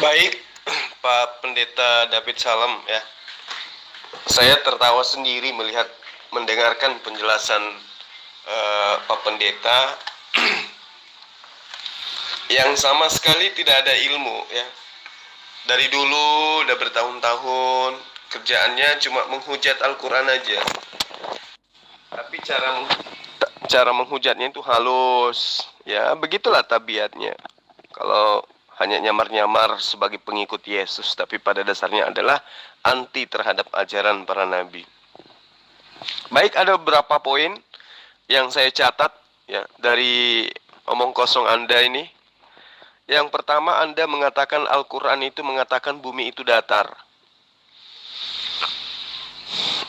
Baik, Pak Pendeta David Salam ya. Saya tertawa sendiri mendengarkan penjelasan Pak Pendeta yang sama sekali tidak ada ilmu ya. Dari dulu udah bertahun-tahun kerjaannya cuma menghujat Al-Quran aja. Tapi cara menghujatnya itu halus. Ya, begitulah tabiatnya. Kalau hanya nyamar-nyamar sebagai pengikut Yesus, tapi pada dasarnya adalah anti terhadap ajaran para nabi. Baik, ada beberapa poin yang saya catat ya dari omong kosong Anda ini. Yang pertama, Anda mengatakan Al-Quran itu mengatakan bumi itu datar.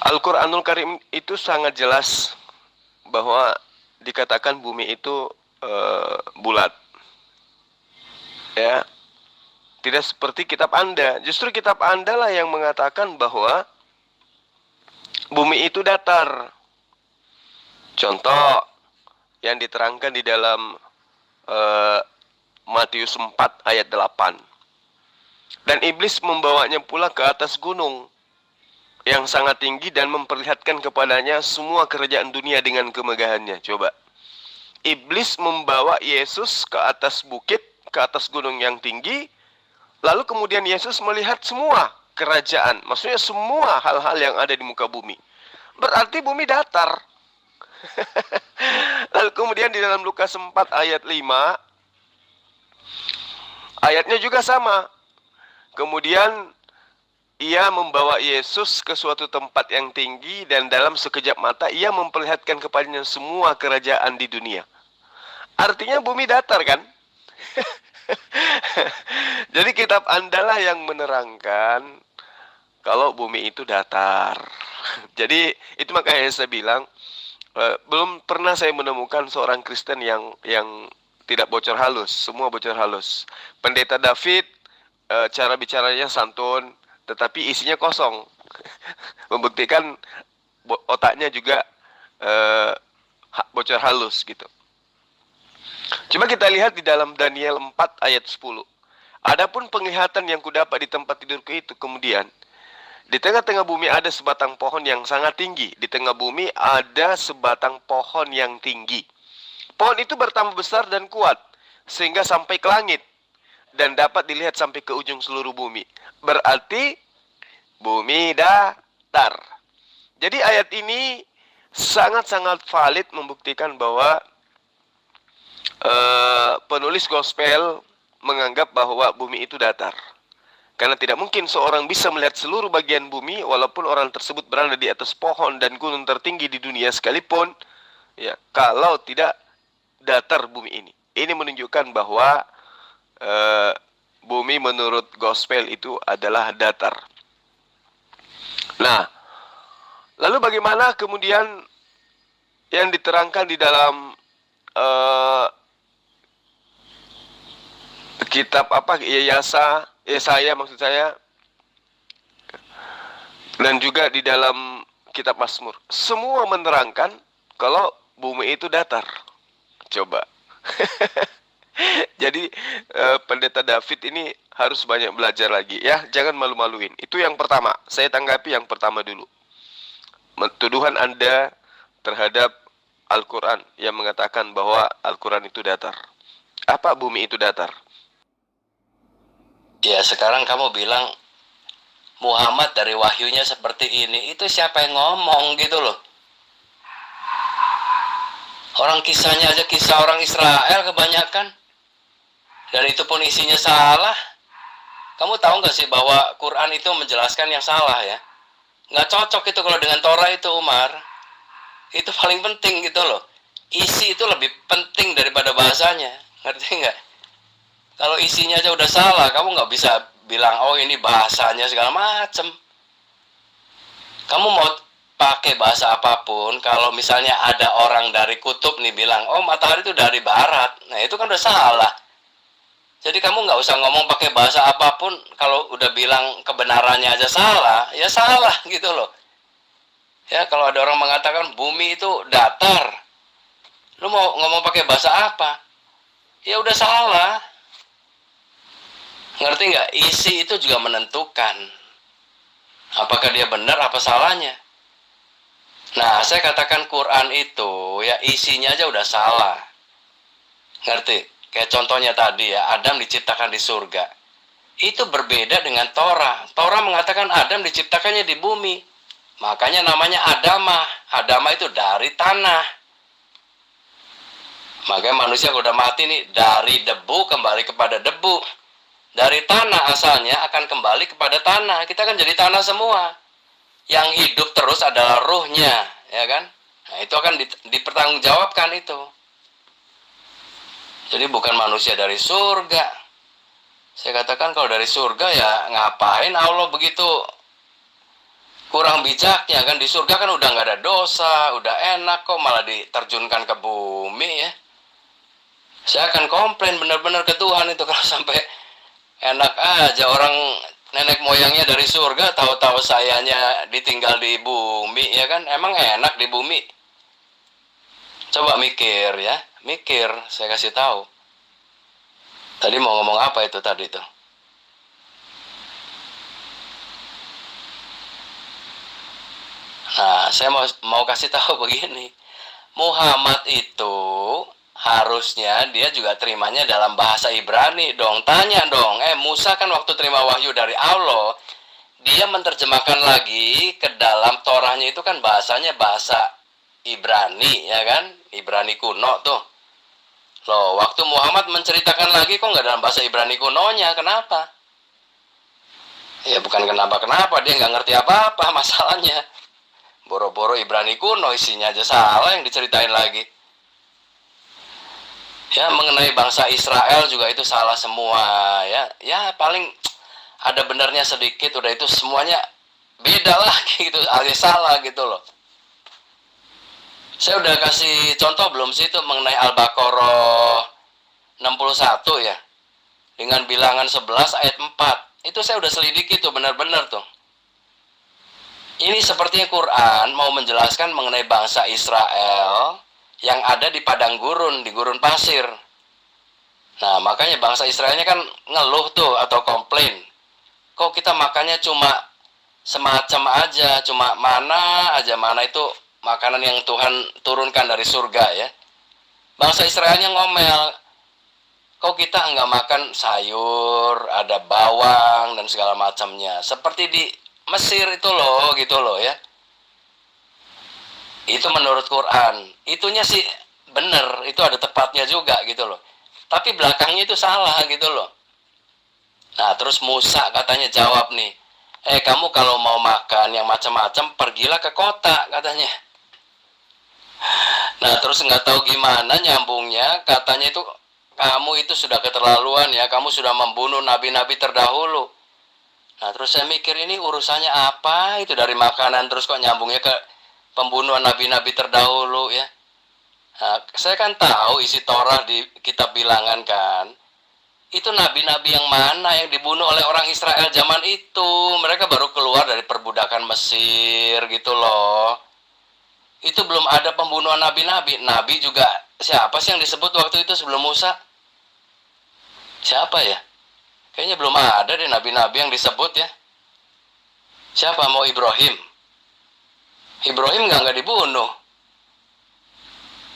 Al-Quranul Karim itu sangat jelas bahwa dikatakan bumi itu bulat. Ya, tidak seperti kitab Anda. Justru kitab Anda lah yang mengatakan bahwa bumi itu datar. Contoh yang diterangkan di dalam Matius 4 ayat 8. Dan iblis membawanya pula ke atas gunung yang sangat tinggi dan memperlihatkan kepadanya semua kerajaan dunia dengan kemegahannya. Coba. Iblis membawa Yesus ke atas bukit, ke atas gunung yang tinggi, lalu kemudian Yesus melihat semua kerajaan, maksudnya semua hal-hal yang ada di muka bumi. Berarti bumi datar. Lalu kemudian di dalam Lukas 4 ayat 5, ayatnya juga sama. Kemudian ia membawa Yesus ke suatu tempat yang tinggi dan dalam sekejap mata ia memperlihatkan kepadanya semua kerajaan di dunia. Artinya bumi datar kan? Jadi kitab Anda lah yang menerangkan kalau bumi itu datar. Jadi itu makanya saya bilang belum pernah saya menemukan seorang Kristen yang tidak bocor halus, semua bocor halus. Pendeta David cara bicaranya santun, tetapi isinya kosong. Membuktikan otaknya juga bocor halus gitu. Coba kita lihat di dalam Daniel 4 ayat 10. Adapun penglihatan yang kudapat di tempat tidurku itu kemudian, di tengah-tengah bumi ada sebatang pohon yang sangat tinggi. Di tengah bumi ada sebatang pohon yang tinggi. Pohon itu bertambah besar dan kuat, sehingga sampai ke langit. Dan dapat dilihat sampai ke ujung seluruh bumi. Berarti, bumi datar. Jadi ayat ini sangat-sangat valid membuktikan bahwa penulis gospel menganggap bahwa bumi itu datar. Karena tidak mungkin seorang bisa melihat seluruh bagian bumi walaupun orang tersebut berada di atas pohon dan gunung tertinggi di dunia sekalipun, ya, kalau tidak datar bumi ini. Ini menunjukkan bahwa bumi menurut gospel itu adalah datar. Nah, lalu bagaimana kemudian yang diterangkan di dalam kitab Yesaya maksud saya, dan juga di dalam kitab Mazmur, semua menerangkan kalau bumi itu datar. Coba. Jadi Pendeta David ini harus banyak belajar lagi ya, jangan malu-maluin. Itu yang pertama. Saya tanggapi yang pertama dulu. Tuduhan Anda terhadap Al-Quran yang mengatakan bahwa Al-Quran itu datar. Apa bumi itu datar? Ya, sekarang kamu bilang Muhammad dari wahyunya seperti ini. Itu siapa yang ngomong gitu loh. Orang kisahnya aja kisah orang Israel kebanyakan. Dan itu pun isinya salah. Kamu tahu nggak sih bahwa Quran itu menjelaskan yang salah ya? Nggak cocok itu kalau dengan Torah itu, Umar. Itu paling penting gitu loh. Isi itu lebih penting daripada bahasanya. Ngerti nggak? Kalau isinya aja udah salah, kamu nggak bisa bilang, oh ini bahasanya segala macem. Kamu mau pakai bahasa apapun, kalau misalnya ada orang dari kutub nih bilang, oh matahari itu dari barat. Nah itu kan udah salah. Jadi kamu nggak usah ngomong pakai bahasa apapun, kalau udah bilang kebenarannya aja salah, ya salah gitu loh. Ya kalau ada orang mengatakan bumi itu datar, lu mau ngomong pakai bahasa apa? Ya udah salah. Ngerti nggak? Isi itu juga menentukan apakah dia benar apa salahnya. Nah, saya katakan Quran itu ya isinya aja udah salah. Ngerti? Kayak contohnya tadi ya, Adam diciptakan di surga. Itu berbeda dengan Torah. Torah mengatakan Adam diciptakannya di bumi. Makanya namanya Adamah. Adamah itu dari tanah. Makanya manusia kalau udah mati nih, dari debu kembali kepada debu. Dari tanah asalnya akan kembali kepada tanah. Kita kan jadi tanah semua. Yang hidup terus adalah ruhnya, ya kan? Nah, itu akan dipertanggungjawabkan itu. Jadi bukan manusia dari surga. Saya katakan kalau dari surga ya ngapain Allah begitu kurang bijaknya kan? Di surga kan udah nggak ada dosa, udah enak kok, malah diterjunkan ke bumi ya. Saya akan komplain benar-benar ke Tuhan itu kalau sampai enak aja orang nenek moyangnya dari surga, tahu-tahu sayanya ditinggal di bumi ya kan? Emang enak di bumi? Coba mikir ya, mikir, saya kasih tahu. Tadi mau ngomong apa itu tadi tuh? Nah, saya mau kasih tahu begini. Muhammad itu harusnya dia juga terimanya dalam bahasa Ibrani dong. Tanya dong, Musa kan waktu terima wahyu dari Allah, dia menerjemahkan lagi ke dalam Torahnya itu kan bahasanya bahasa Ibrani, ya kan? Ibrani kuno tuh. Loh, waktu Muhammad menceritakan lagi kok nggak dalam bahasa Ibrani kunonya, kenapa? Ya bukan kenapa-kenapa, dia nggak ngerti apa-apa masalahnya. Boro-boro Ibrani kuno isinya aja salah yang diceritain lagi. Ya mengenai bangsa Israel juga itu salah semua ya. Ya paling ada benarnya sedikit, udah itu semuanya beda lah gitu, alias salah gitu loh. Saya udah kasih contoh belum sih itu mengenai Al-Baqarah 61 ya. Dengan bilangan 11 ayat 4. Itu saya udah selidiki tuh benar-benar tuh. Ini sepertinya Quran mau menjelaskan mengenai bangsa Israel yang ada di padang gurun, di gurun pasir. Nah, makanya bangsa Israelnya kan ngeluh tuh atau komplain. Kok kita makannya cuma semacam aja, cuma mana aja, mana itu makanan yang Tuhan turunkan dari surga ya. Bangsa Israelnya ngomel, kok kita nggak makan sayur, ada bawang dan segala macamnya. Seperti di Mesir itu loh, gitu loh ya. Itu menurut Quran. Itunya sih bener, itu ada tepatnya juga gitu loh. Tapi belakangnya itu salah gitu loh. Nah, terus Musa katanya jawab nih, kamu kalau mau makan yang macam-macam, pergilah ke kota katanya. Nah, terus nggak tahu gimana nyambungnya, katanya itu kamu itu sudah keterlaluan ya, kamu sudah membunuh nabi-nabi terdahulu. Nah, terus saya mikir ini urusannya apa itu dari makanan terus kok nyambungnya ke pembunuhan nabi-nabi terdahulu ya. Nah, saya kan tahu isi Torah di kitab bilangan kan. Itu nabi-nabi yang mana yang dibunuh oleh orang Israel zaman itu. Mereka baru keluar dari perbudakan Mesir gitu loh. Itu belum ada pembunuhan nabi-nabi. Nabi juga siapa sih yang disebut waktu itu sebelum Musa? Siapa ya? Kayaknya belum ada deh nabi-nabi yang disebut ya. Siapa? Mau Ibrahim? Ibrahim nggak dibunuh.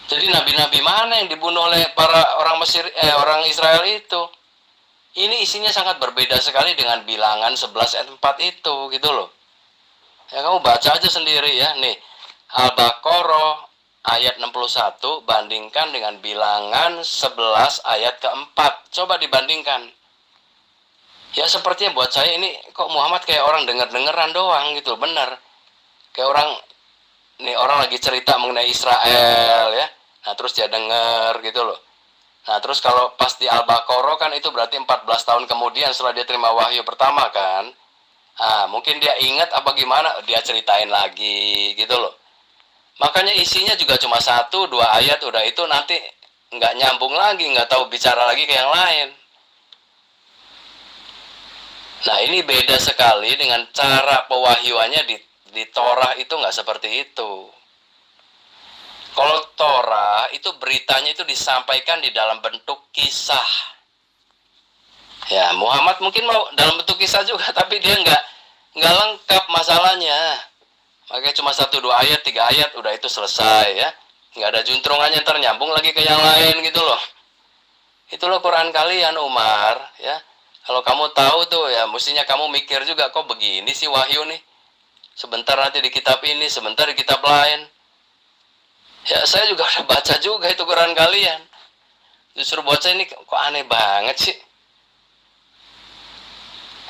Jadi nabi-nabi mana yang dibunuh oleh para orang Mesir, orang Israel itu? Ini isinya sangat berbeda sekali dengan bilangan 11 ayat 4 itu gitu loh. Ya kamu baca aja sendiri ya. Nih, Al-Baqarah ayat 61 bandingkan dengan bilangan 11 ayat keempat. Coba dibandingkan. Ya sepertinya buat saya ini kok Muhammad kayak orang denger-dengeran doang gitu, bener. Kayak orang, nih orang lagi cerita mengenai Israel ya. Nah terus dia denger gitu loh. Nah terus kalau pas di Al-Baqarah kan itu berarti 14 tahun kemudian setelah dia terima wahyu pertama kan. Nah mungkin dia ingat apa gimana, dia ceritain lagi gitu loh. Makanya isinya juga cuma 1-2 ayat, udah itu nanti nggak nyambung lagi, nggak tahu bicara lagi ke yang lain. Nah ini beda sekali dengan cara pewahyuannya di Torah itu nggak seperti itu. Kalau Torah itu beritanya itu disampaikan di dalam bentuk kisah. Ya, Muhammad mungkin mau dalam bentuk kisah juga, tapi dia nggak lengkap masalahnya. Makanya cuma 1 2 ayat, 3 ayat, udah itu selesai ya. Nggak ada juntrungannya, ntar nyambung lagi ke yang lain gitu loh. Itulah Quran kalian, Umar ya. Kalau kamu tahu tuh ya, mestinya kamu mikir juga, kok begini sih wahyu nih. Sebentar nanti di kitab ini, sebentar di kitab lain. Ya saya juga udah baca juga itu Quran kalian. Justru buat saya ini kok aneh banget sih.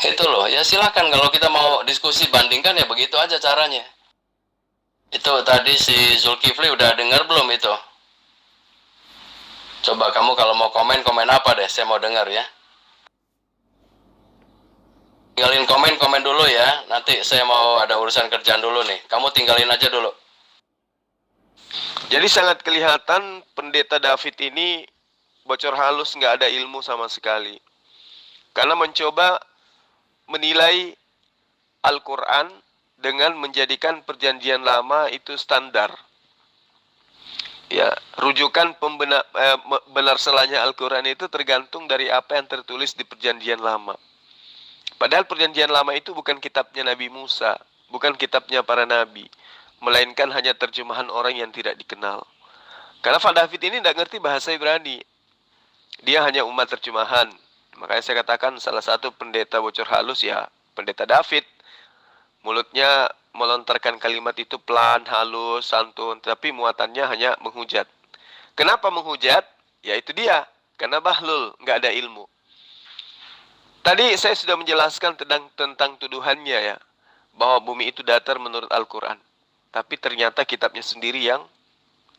Itu loh, ya silakan kalau kita mau diskusi bandingkan ya begitu aja caranya. Itu tadi si Zulkifli udah dengar belum itu? Coba kamu kalau mau komen apa deh, saya mau dengar ya. Tinggalin komen dulu ya, nanti saya mau ada urusan kerjaan dulu nih. Kamu tinggalin aja dulu. Jadi sangat kelihatan pendeta David ini bocor halus, nggak ada ilmu sama sekali. Karena mencoba menilai Al-Quran dengan menjadikan perjanjian lama itu standar. Ya, rujukan benar salahnya Al-Quran itu tergantung dari apa yang tertulis di perjanjian lama. Padahal perjanjian lama itu bukan kitabnya Nabi Musa, bukan kitabnya para nabi, melainkan hanya terjemahan orang yang tidak dikenal. Karena Pak David ini tidak ngerti bahasa Ibrani. Dia hanya umat terjemahan. Makanya saya katakan salah satu pendeta bocor halus ya pendeta David. Mulutnya melontarkan kalimat itu pelan, halus, santun, tapi muatannya hanya menghujat. Kenapa menghujat? Ya itu dia, karena bahlul, nggak ada ilmu. Tadi saya sudah menjelaskan tentang tuduhannya ya, bahwa bumi itu datar menurut Al-Quran. Tapi ternyata kitabnya sendiri yang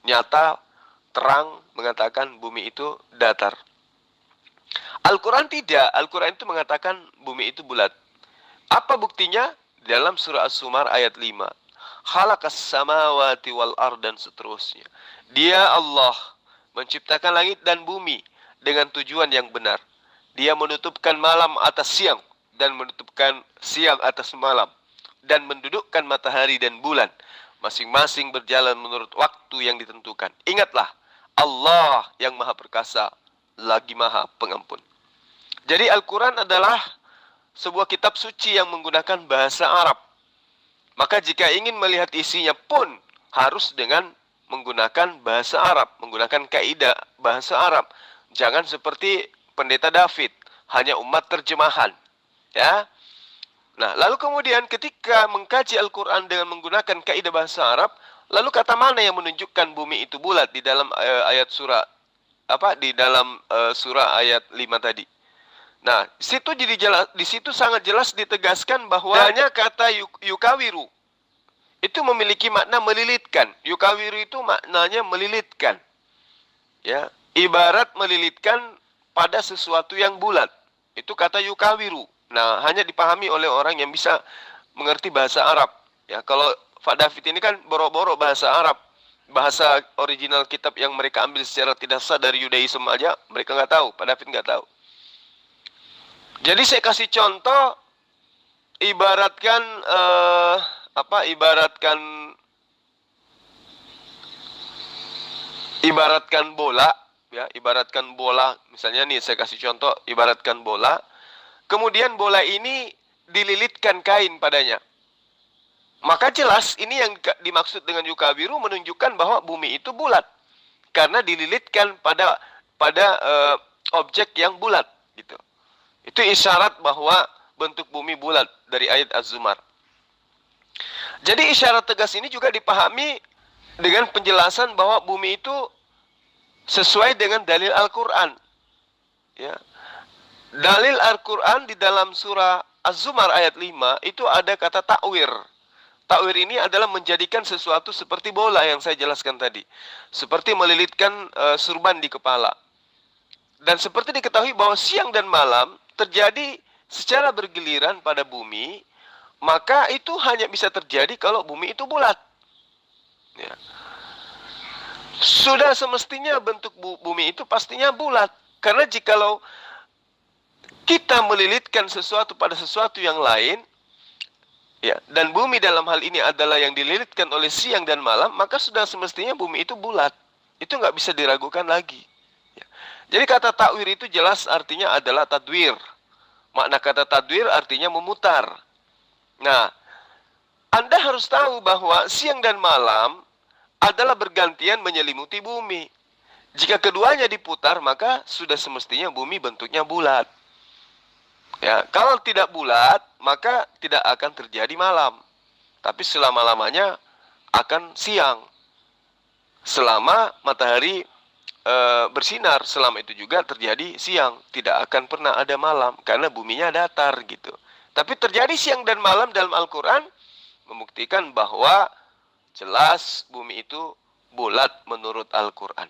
nyata, terang, mengatakan bumi itu datar. Al-Quran tidak, Al-Quran itu mengatakan bumi itu bulat. Apa buktinya? Dalam surah As-Zumar ayat 5. Khalaqas samawati wal ard dan seterusnya. Dia Allah menciptakan langit dan bumi dengan tujuan yang benar. Dia menutupkan malam atas siang dan menutupkan siang atas malam dan mendudukkan matahari dan bulan. Masing-masing berjalan menurut waktu yang ditentukan. Ingatlah, Allah yang maha perkasa lagi maha pengampun. Jadi Al-Quran adalah sebuah kitab suci yang menggunakan bahasa Arab. Maka jika ingin melihat isinya pun harus dengan menggunakan bahasa Arab, menggunakan kaidah bahasa Arab. Jangan seperti pendeta David, hanya umat terjemahan. Ya. Nah, lalu kemudian ketika mengkaji Al-Quran dengan menggunakan kaidah bahasa Arab, lalu kata mana yang menunjukkan bumi itu bulat di dalam ayat surah surah ayat 5 tadi? Nah, di situ sangat jelas ditegaskan bahwa hanya kata yukawiru itu memiliki makna melilitkan. Yukawiru itu maknanya melilitkan. Ya, ibarat melilitkan pada sesuatu yang bulat. Itu kata yukawiru. Nah, hanya dipahami oleh orang yang bisa mengerti bahasa Arab. Ya, kalau Pak David ini kan boro-boro bahasa Arab. Bahasa original kitab yang mereka ambil secara tidak sah dari Yudaism aja, mereka nggak tahu. Pak David nggak tahu. Jadi saya kasih contoh, ibaratkan bola, ya, ibaratkan bola. Misalnya nih saya kasih contoh, ibaratkan bola. Kemudian bola ini dililitkan kain padanya. Maka jelas ini yang dimaksud dengan yukawiru menunjukkan bahwa bumi itu bulat karena dililitkan pada objek yang bulat, gitu. Itu isyarat bahwa bentuk bumi bulat dari ayat Az-Zumar. Jadi isyarat tegas ini juga dipahami dengan penjelasan bahwa bumi itu sesuai dengan dalil Al-Quran. Ya. Dalil Al-Quran di dalam surah Az-Zumar ayat 5 itu ada kata ta'wir. Ta'wir ini adalah menjadikan sesuatu seperti bola yang saya jelaskan tadi. Seperti melilitkan surban di kepala. Dan seperti diketahui bahwa siang dan malam terjadi secara bergiliran pada bumi, maka itu hanya bisa terjadi kalau bumi itu bulat. Ya. Sudah semestinya bentuk bumi itu pastinya bulat. Karena jikalau kita melilitkan sesuatu pada sesuatu yang lain, ya, dan bumi dalam hal ini adalah yang dililitkan oleh siang dan malam, maka sudah semestinya bumi itu bulat. Itu nggak bisa diragukan lagi. Ya. Jadi kata takwir itu jelas artinya adalah tadwir. Makna kata tadwir artinya memutar. Nah, Anda harus tahu bahwa siang dan malam adalah bergantian menyelimuti bumi. Jika keduanya diputar, maka sudah semestinya bumi bentuknya bulat. Ya, kalau tidak bulat, maka tidak akan terjadi malam. Tapi selama-lamanya akan siang. Selama matahari bersinar, selama itu juga terjadi siang. Tidak akan pernah ada malam, karena buminya datar gitu. Tapi terjadi siang dan malam dalam Al-Quran, membuktikan bahwa jelas bumi itu bulat menurut Al-Quran.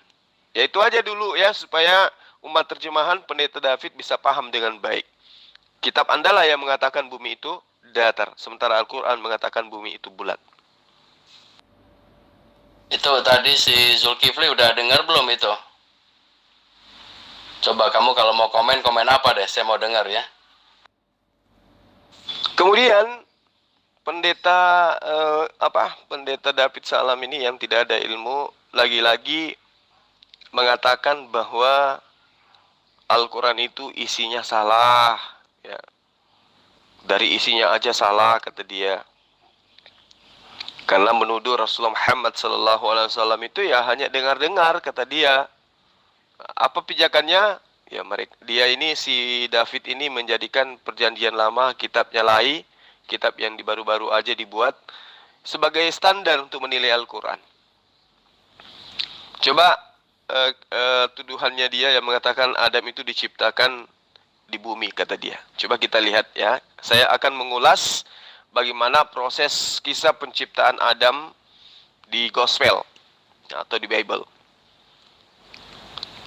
Ya itu aja dulu ya, supaya umat terjemahan Pendeta David bisa paham dengan baik. Kitab Anda lah yang mengatakan bumi itu datar, sementara Al-Quran mengatakan bumi itu bulat. Itu tadi si Zulkifli udah dengar belum itu? Coba kamu kalau mau komen apa deh, saya mau dengar ya. Kemudian pendeta Pendeta David Salam ini yang tidak ada ilmu lagi-lagi mengatakan bahwa Al-Quran itu isinya salah, ya. Dari isinya aja salah kata dia. Karena menuduh Rasulullah Muhammad SAW itu ya hanya dengar-dengar kata dia. Apa pijakannya? Ya dia ini si David ini menjadikan Perjanjian Lama kitabnya Lai, kitab yang baru-baru aja dibuat sebagai standar untuk menilai Al-Quran. Coba tuduhannya dia yang mengatakan Adam itu diciptakan di bumi kata dia. Coba kita lihat ya. Saya akan mengulas bagaimana proses kisah penciptaan Adam di Gospel atau di Bible.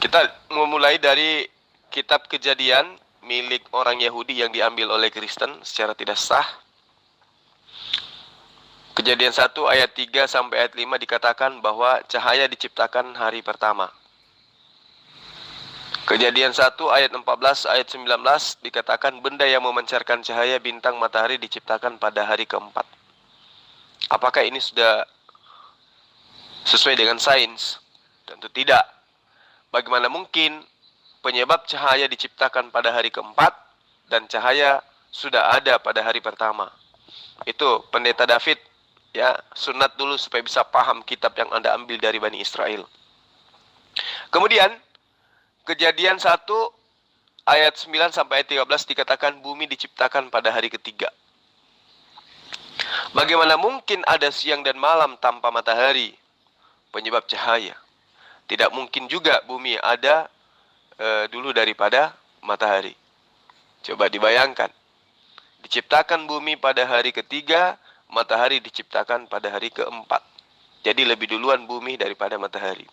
Kita memulai dari kitab Kejadian milik orang Yahudi yang diambil oleh Kristen secara tidak sah. Kejadian 1 ayat 3 sampai ayat 5 dikatakan bahwa cahaya diciptakan hari pertama. Kejadian 1 ayat 14 ayat 19 dikatakan benda yang memancarkan cahaya bintang matahari diciptakan pada hari keempat. Apakah ini sudah sesuai dengan sains? Tentu tidak. Bagaimana mungkin penyebab cahaya diciptakan pada hari keempat dan cahaya sudah ada pada hari pertama? Itu Pendeta David ya, sunat dulu supaya bisa paham kitab yang Anda ambil dari Bani Israel. Kemudian Kejadian 1 ayat 9 sampai ayat 13 dikatakan bumi diciptakan pada hari ketiga. Bagaimana mungkin ada siang dan malam tanpa matahari? Penyebab cahaya. Tidak mungkin juga bumi ada dulu daripada matahari. Coba dibayangkan. Diciptakan bumi pada hari ketiga, matahari diciptakan pada hari keempat. Jadi lebih duluan bumi daripada matahari.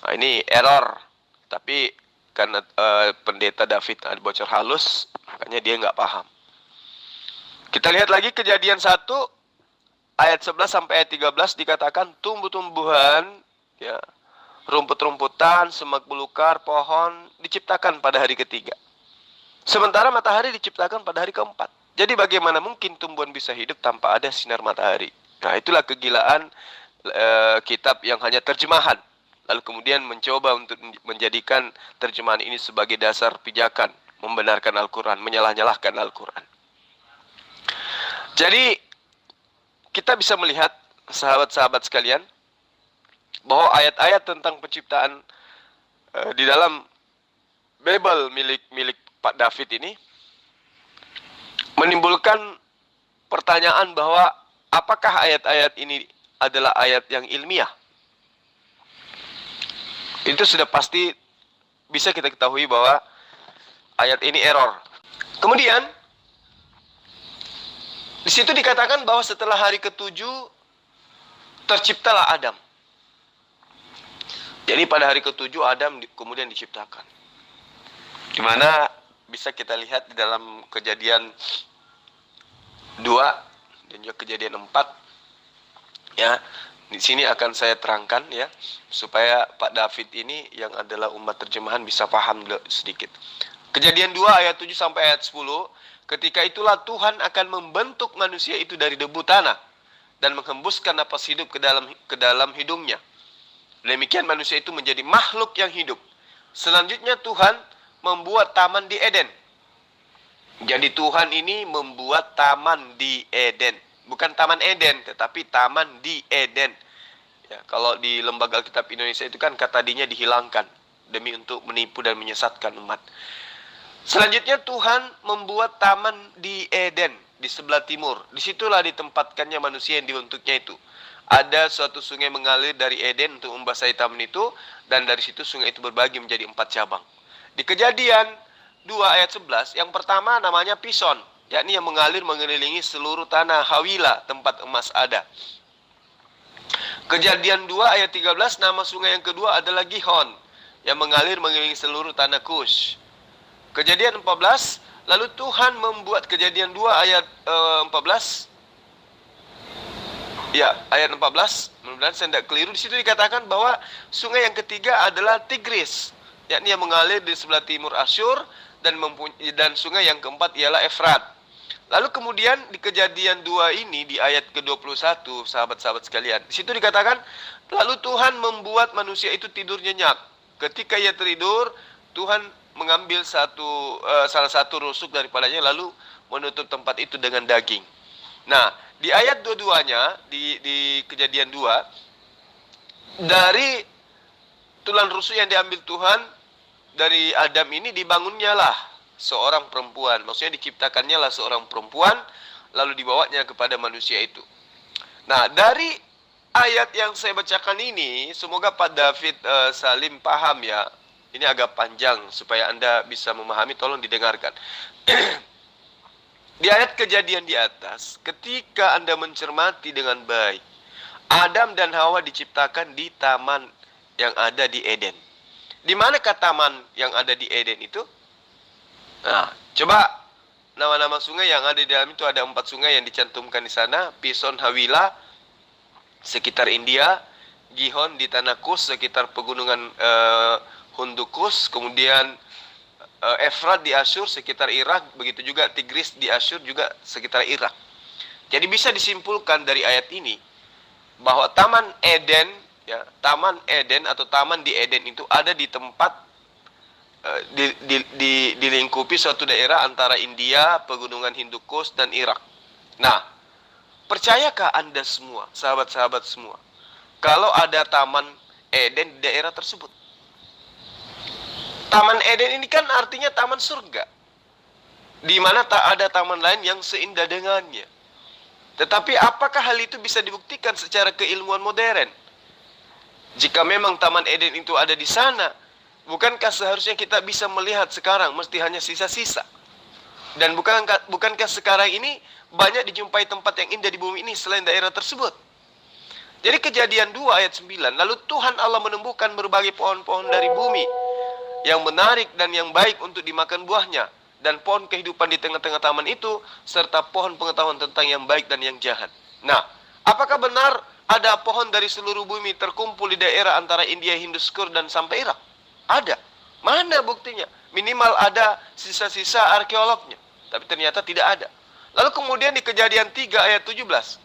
Nah, ini error. Tapi karena Pendeta David ada bocor halus, makanya dia nggak paham. Kita lihat lagi Kejadian 1 ayat 11 sampai ayat 13 dikatakan tumbuh-tumbuhan, ya, rumput-rumputan, semak belukar, pohon diciptakan pada hari ketiga. Sementara matahari diciptakan pada hari keempat. Jadi bagaimana mungkin tumbuhan bisa hidup tanpa ada sinar matahari? Nah, itulah kegilaan kitab yang hanya terjemahan. Lalu kemudian mencoba untuk menjadikan terjemahan ini sebagai dasar pijakan, membenarkan Al-Quran, menyalah-nyalahkan Al-Quran. Jadi, kita bisa melihat, sahabat-sahabat sekalian, bahwa ayat-ayat tentang penciptaan di dalam Bible milik Pak David ini, menimbulkan pertanyaan bahwa apakah ayat-ayat ini adalah ayat yang ilmiah? Itu sudah pasti bisa kita ketahui bahwa ayat ini error. Kemudian di situ dikatakan bahwa setelah hari ke-7 terciptalah Adam. Jadi pada hari ke-7 Adam kemudian diciptakan. Di mana bisa kita lihat di dalam Kejadian 2 dan juga Kejadian 4 ya. Di sini akan saya terangkan ya, supaya Pak David ini yang adalah umat terjemahan bisa paham sedikit. Kejadian 2 ayat 7 sampai ayat 10, ketika itulah Tuhan akan membentuk manusia itu dari debu tanah dan menghembuskan napas hidup ke dalam hidungnya. Demikian manusia itu menjadi makhluk yang hidup. Selanjutnya Tuhan membuat taman di Eden. Jadi Tuhan ini membuat taman di Eden. Bukan Taman Eden, tetapi taman di Eden. Ya, kalau di Lembaga Alkitab Indonesia itu kan kata dinya dihilangkan demi untuk menipu dan menyesatkan umat. Selanjutnya Tuhan membuat taman di Eden di sebelah timur. Disitulah ditempatkannya manusia yang dibentuknya itu. Ada suatu sungai mengalir dari Eden untuk membasahi taman itu, dan dari situ sungai itu berbagi menjadi 4 cabang. Di Kejadian 2 ayat 11, yang pertama namanya Pison, yakni yang mengalir mengelilingi seluruh tanah Hawila, tempat emas ada. Kejadian 2 ayat 13, nama sungai yang kedua adalah Gihon, yang mengalir mengelilingi seluruh tanah Kush. Kejadian 14, lalu Tuhan membuat Kejadian 2 ayat 14. Ya, ayat 14, mudah-mudahan saya tidak keliru. Di situ dikatakan bahwa sungai yang ketiga adalah Tigris, yakni yang mengalir di sebelah timur Asyur, dan sungai yang keempat ialah Efrat. Lalu kemudian di Kejadian 2 ini di ayat ke-21, sahabat-sahabat sekalian, di situ dikatakan, lalu Tuhan membuat manusia itu tidur nyenyak. Ketika ia tidur, Tuhan mengambil salah satu rusuk daripadanya lalu menutup tempat itu dengan daging. Nah, di ayat 22-nya di Kejadian 2, dari tulang rusuk yang diambil Tuhan dari Adam ini dibangunnya lah seorang perempuan. Maksudnya diciptakannya lah seorang perempuan, lalu dibawanya kepada manusia itu. Nah, dari ayat yang saya bacakan ini, semoga Pak David Salim paham ya. Ini agak panjang, supaya Anda bisa memahami, tolong didengarkan. Di ayat Kejadian di atas, ketika Anda mencermati dengan baik, Adam dan Hawa diciptakan di taman yang ada di Eden. Di manakah taman yang ada di Eden itu? Nah, coba nama-nama sungai yang ada di dalam itu, ada 4 sungai yang dicantumkan di sana. Pison, Hawila, sekitar India. Gihon di tanah Kus, sekitar pegunungan Hundukus, kemudian Efrat di Asyur sekitar Irak, begitu juga Tigris di Asyur juga sekitar Irak. Jadi bisa disimpulkan dari ayat ini bahwa Taman Eden, ya, Taman Eden atau Taman di Eden itu ada di tempat dilingkupi suatu daerah antara India, pegunungan Hindukus dan Irak. Nah, percayakah Anda semua, sahabat-sahabat semua, kalau ada Taman Eden di daerah tersebut? Taman Eden ini kan artinya taman surga, di mana tak ada taman lain yang seindah dengannya. Tetapi apakah hal itu bisa dibuktikan secara keilmuan modern? Jika memang Taman Eden itu ada di sana, bukankah seharusnya kita bisa melihat sekarang mesti hanya sisa-sisa? Dan bukankah sekarang ini banyak dijumpai tempat yang indah di bumi ini selain daerah tersebut? Jadi Kejadian 2 ayat 9, lalu Tuhan Allah menumbuhkan berbagai pohon-pohon dari bumi yang menarik dan yang baik untuk dimakan buahnya, dan pohon kehidupan di tengah-tengah taman itu, serta pohon pengetahuan tentang yang baik dan yang jahat. Nah, apakah benar ada pohon dari seluruh bumi terkumpul di daerah antara India, Hinduskur dan sampai Irak? Ada. Mana buktinya? Minimal ada sisa-sisa arkeolognya. Tapi ternyata tidak ada. Lalu kemudian di Kejadian 3 ayat 17,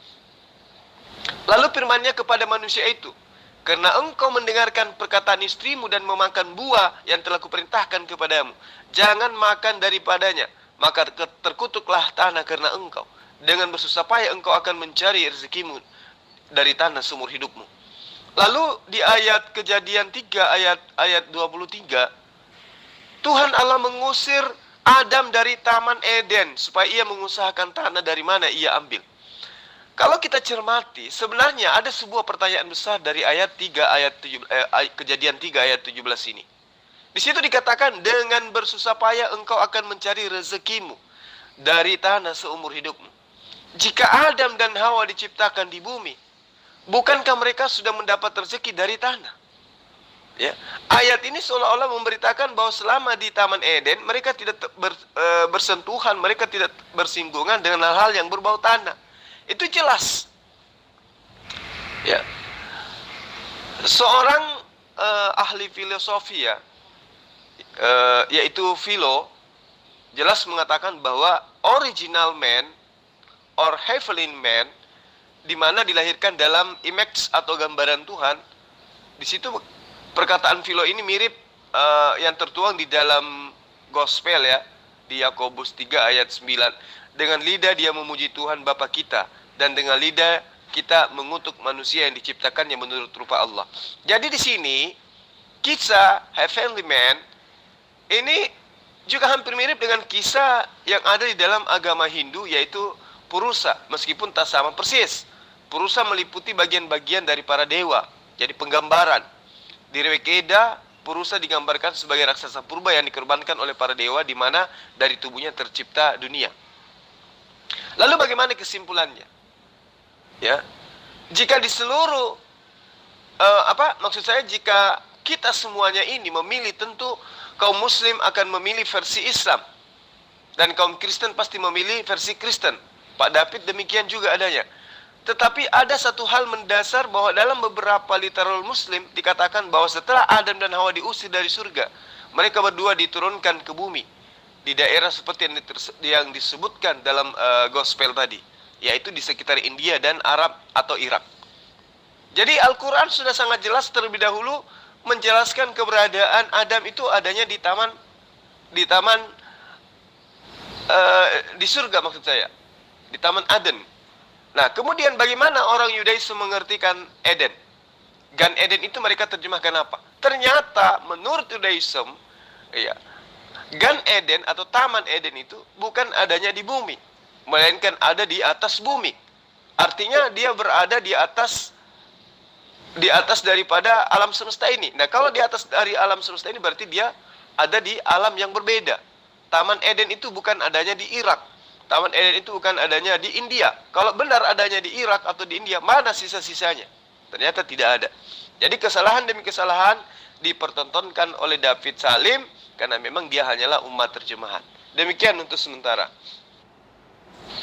lalu firman-Nya kepada manusia itu, karena engkau mendengarkan perkataan istrimu dan memakan buah yang telah kuperintahkan kepadamu, jangan makan daripadanya, maka terkutuklah tanah karena engkau. Dengan bersusah payah engkau akan mencari rezekimu dari tanah seumur hidupmu. Lalu di ayat Kejadian 3 ayat 23, Tuhan Allah mengusir Adam dari Taman Eden supaya ia mengusahakan tanah dari mana ia ambil. Kalau kita cermati, sebenarnya ada sebuah pertanyaan besar dari ayat 3 Kejadian 3 ayat 17 ini. Di situ dikatakan, dengan bersusah payah engkau akan mencari rezekimu dari tanah seumur hidupmu. Jika Adam dan Hawa diciptakan di bumi, bukankah mereka sudah mendapat rezeki dari tanah? Ya, ayat ini seolah-olah memberitakan bahwa selama di Taman Eden mereka tidak bersentuhan, mereka tidak bersinggungan dengan hal-hal yang berbau tanah. Itu jelas. Ya. Seorang ahli filosofi ya, yaitu Philo, jelas mengatakan bahwa original man or heavenly man, di mana dilahirkan dalam image atau gambaran Tuhan. Di situ perkataan Philo ini mirip yang tertuang di dalam gospel ya, di Yakobus 3 ayat 9. Dengan lidah dia memuji Tuhan Bapa kita, dan dengan lidah kita mengutuk manusia yang diciptakannya menurut rupa Allah. Jadi di sini kisah Heavenly Man ini juga hampir mirip dengan kisah yang ada di dalam agama Hindu, yaitu Purusa, meskipun tak sama persis. Purusa meliputi bagian-bagian dari para dewa, jadi penggambaran. Di Rigveda, Purusa digambarkan sebagai raksasa purba yang dikorbankan oleh para dewa, di mana dari tubuhnya tercipta dunia. Lalu bagaimana kesimpulannya? Ya, jika di seluruh maksud saya, jika kita semuanya ini memilih, tentu kaum Muslim akan memilih versi Islam, dan kaum Kristen pasti memilih versi Kristen. Pak David demikian juga adanya. Tetapi ada satu hal mendasar, bahwa dalam beberapa literal Muslim dikatakan bahwa setelah Adam dan Hawa diusir dari surga, mereka berdua diturunkan ke bumi di daerah seperti yang disebutkan dalam gospel tadi, yaitu di sekitar India dan Arab atau Irak. Jadi Al-Quran sudah sangat jelas terlebih dahulu menjelaskan keberadaan Adam itu adanya di surga, maksud saya, di Taman Aden. Nah, kemudian bagaimana orang Yudaisme mengertikan Eden? Gan Eden itu mereka terjemahkan apa? Ternyata menurut Yudaisme, ya, Gan Eden atau Taman Eden itu bukan adanya di bumi, melainkan ada di atas bumi. Artinya dia berada di atas daripada alam semesta ini. Nah, kalau di atas dari alam semesta ini, berarti dia ada di alam yang berbeda. Taman Eden itu bukan adanya di Irak. Taman Eden itu bukan adanya di India. Kalau benar adanya di Irak atau di India, mana sisa-sisanya? Ternyata tidak ada. Jadi kesalahan demi kesalahan dipertontonkan oleh David Salim, karena memang dia hanyalah umat terjemahan. Demikian untuk sementara.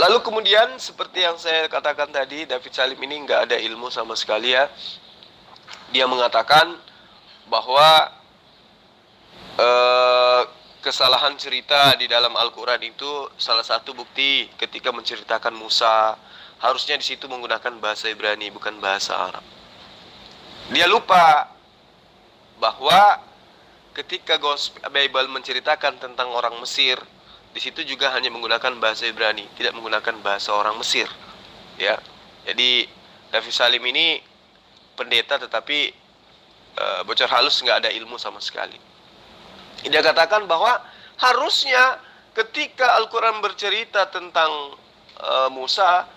Lalu kemudian seperti yang saya katakan tadi, David Salim ini nggak ada ilmu sama sekali, ya. Dia mengatakan bahwa kesalahan cerita di dalam Al-Quran itu salah satu bukti ketika menceritakan Musa, harusnya di situ menggunakan bahasa Ibrani bukan bahasa Arab. Dia lupa bahwa ketika Bible menceritakan tentang orang Mesir, di situ juga hanya menggunakan bahasa Ibrani, tidak menggunakan bahasa orang Mesir. Ya, jadi David Salim ini pendeta tetapi bocor halus, nggak ada ilmu sama sekali. Dia katakan bahwa harusnya ketika Al-Quran bercerita tentang Musa,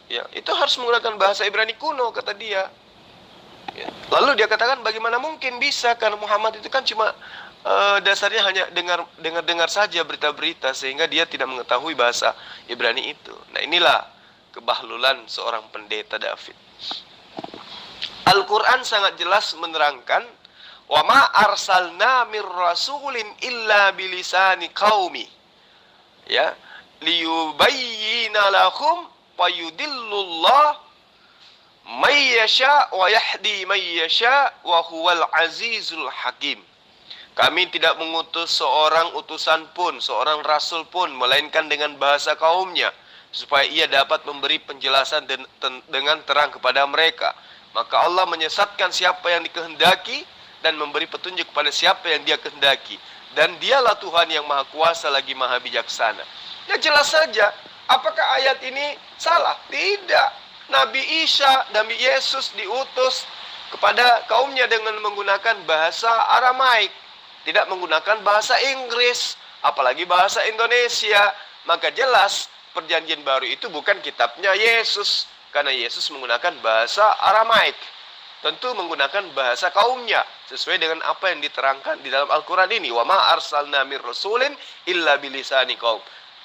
ya, itu harus menggunakan bahasa Ibrani kuno, kata dia. Ya. Lalu dia katakan bagaimana mungkin bisa, karena Muhammad itu kan cuma dasarnya hanya dengar saja berita-berita, sehingga dia tidak mengetahui bahasa Ibrani itu. Nah, inilah kebahlulan seorang pendeta David. Al-Quran sangat jelas menerangkan, wa ma arsalna mir rasulin illa bilisani qaumi, ya, liyubayyina lahum fayudillullah may yasha wa yahdi may yasha wa huwal azizul hakim. Kami tidak mengutus seorang utusan pun, seorang rasul pun, melainkan dengan bahasa kaumnya, supaya ia dapat memberi penjelasan dengan terang kepada mereka. Maka Allah menyesatkan siapa yang dikehendaki dan memberi petunjuk kepada siapa yang dia kehendaki. Dan dialah Tuhan yang maha kuasa lagi maha bijaksana. Ya, jelas saja. Apakah ayat ini salah? Tidak. Nabi Isa, Nabi Yesus diutus kepada kaumnya dengan menggunakan bahasa Aramaik, tidak menggunakan bahasa Inggris, apalagi bahasa Indonesia. Maka jelas perjanjian baru itu bukan kitabnya Yesus, karena Yesus menggunakan bahasa Aramaik, tentu menggunakan bahasa kaumnya, sesuai dengan apa yang diterangkan di dalam Al-Quran ini. Wa ma arsalna mir rasulin illa bilisani qaum.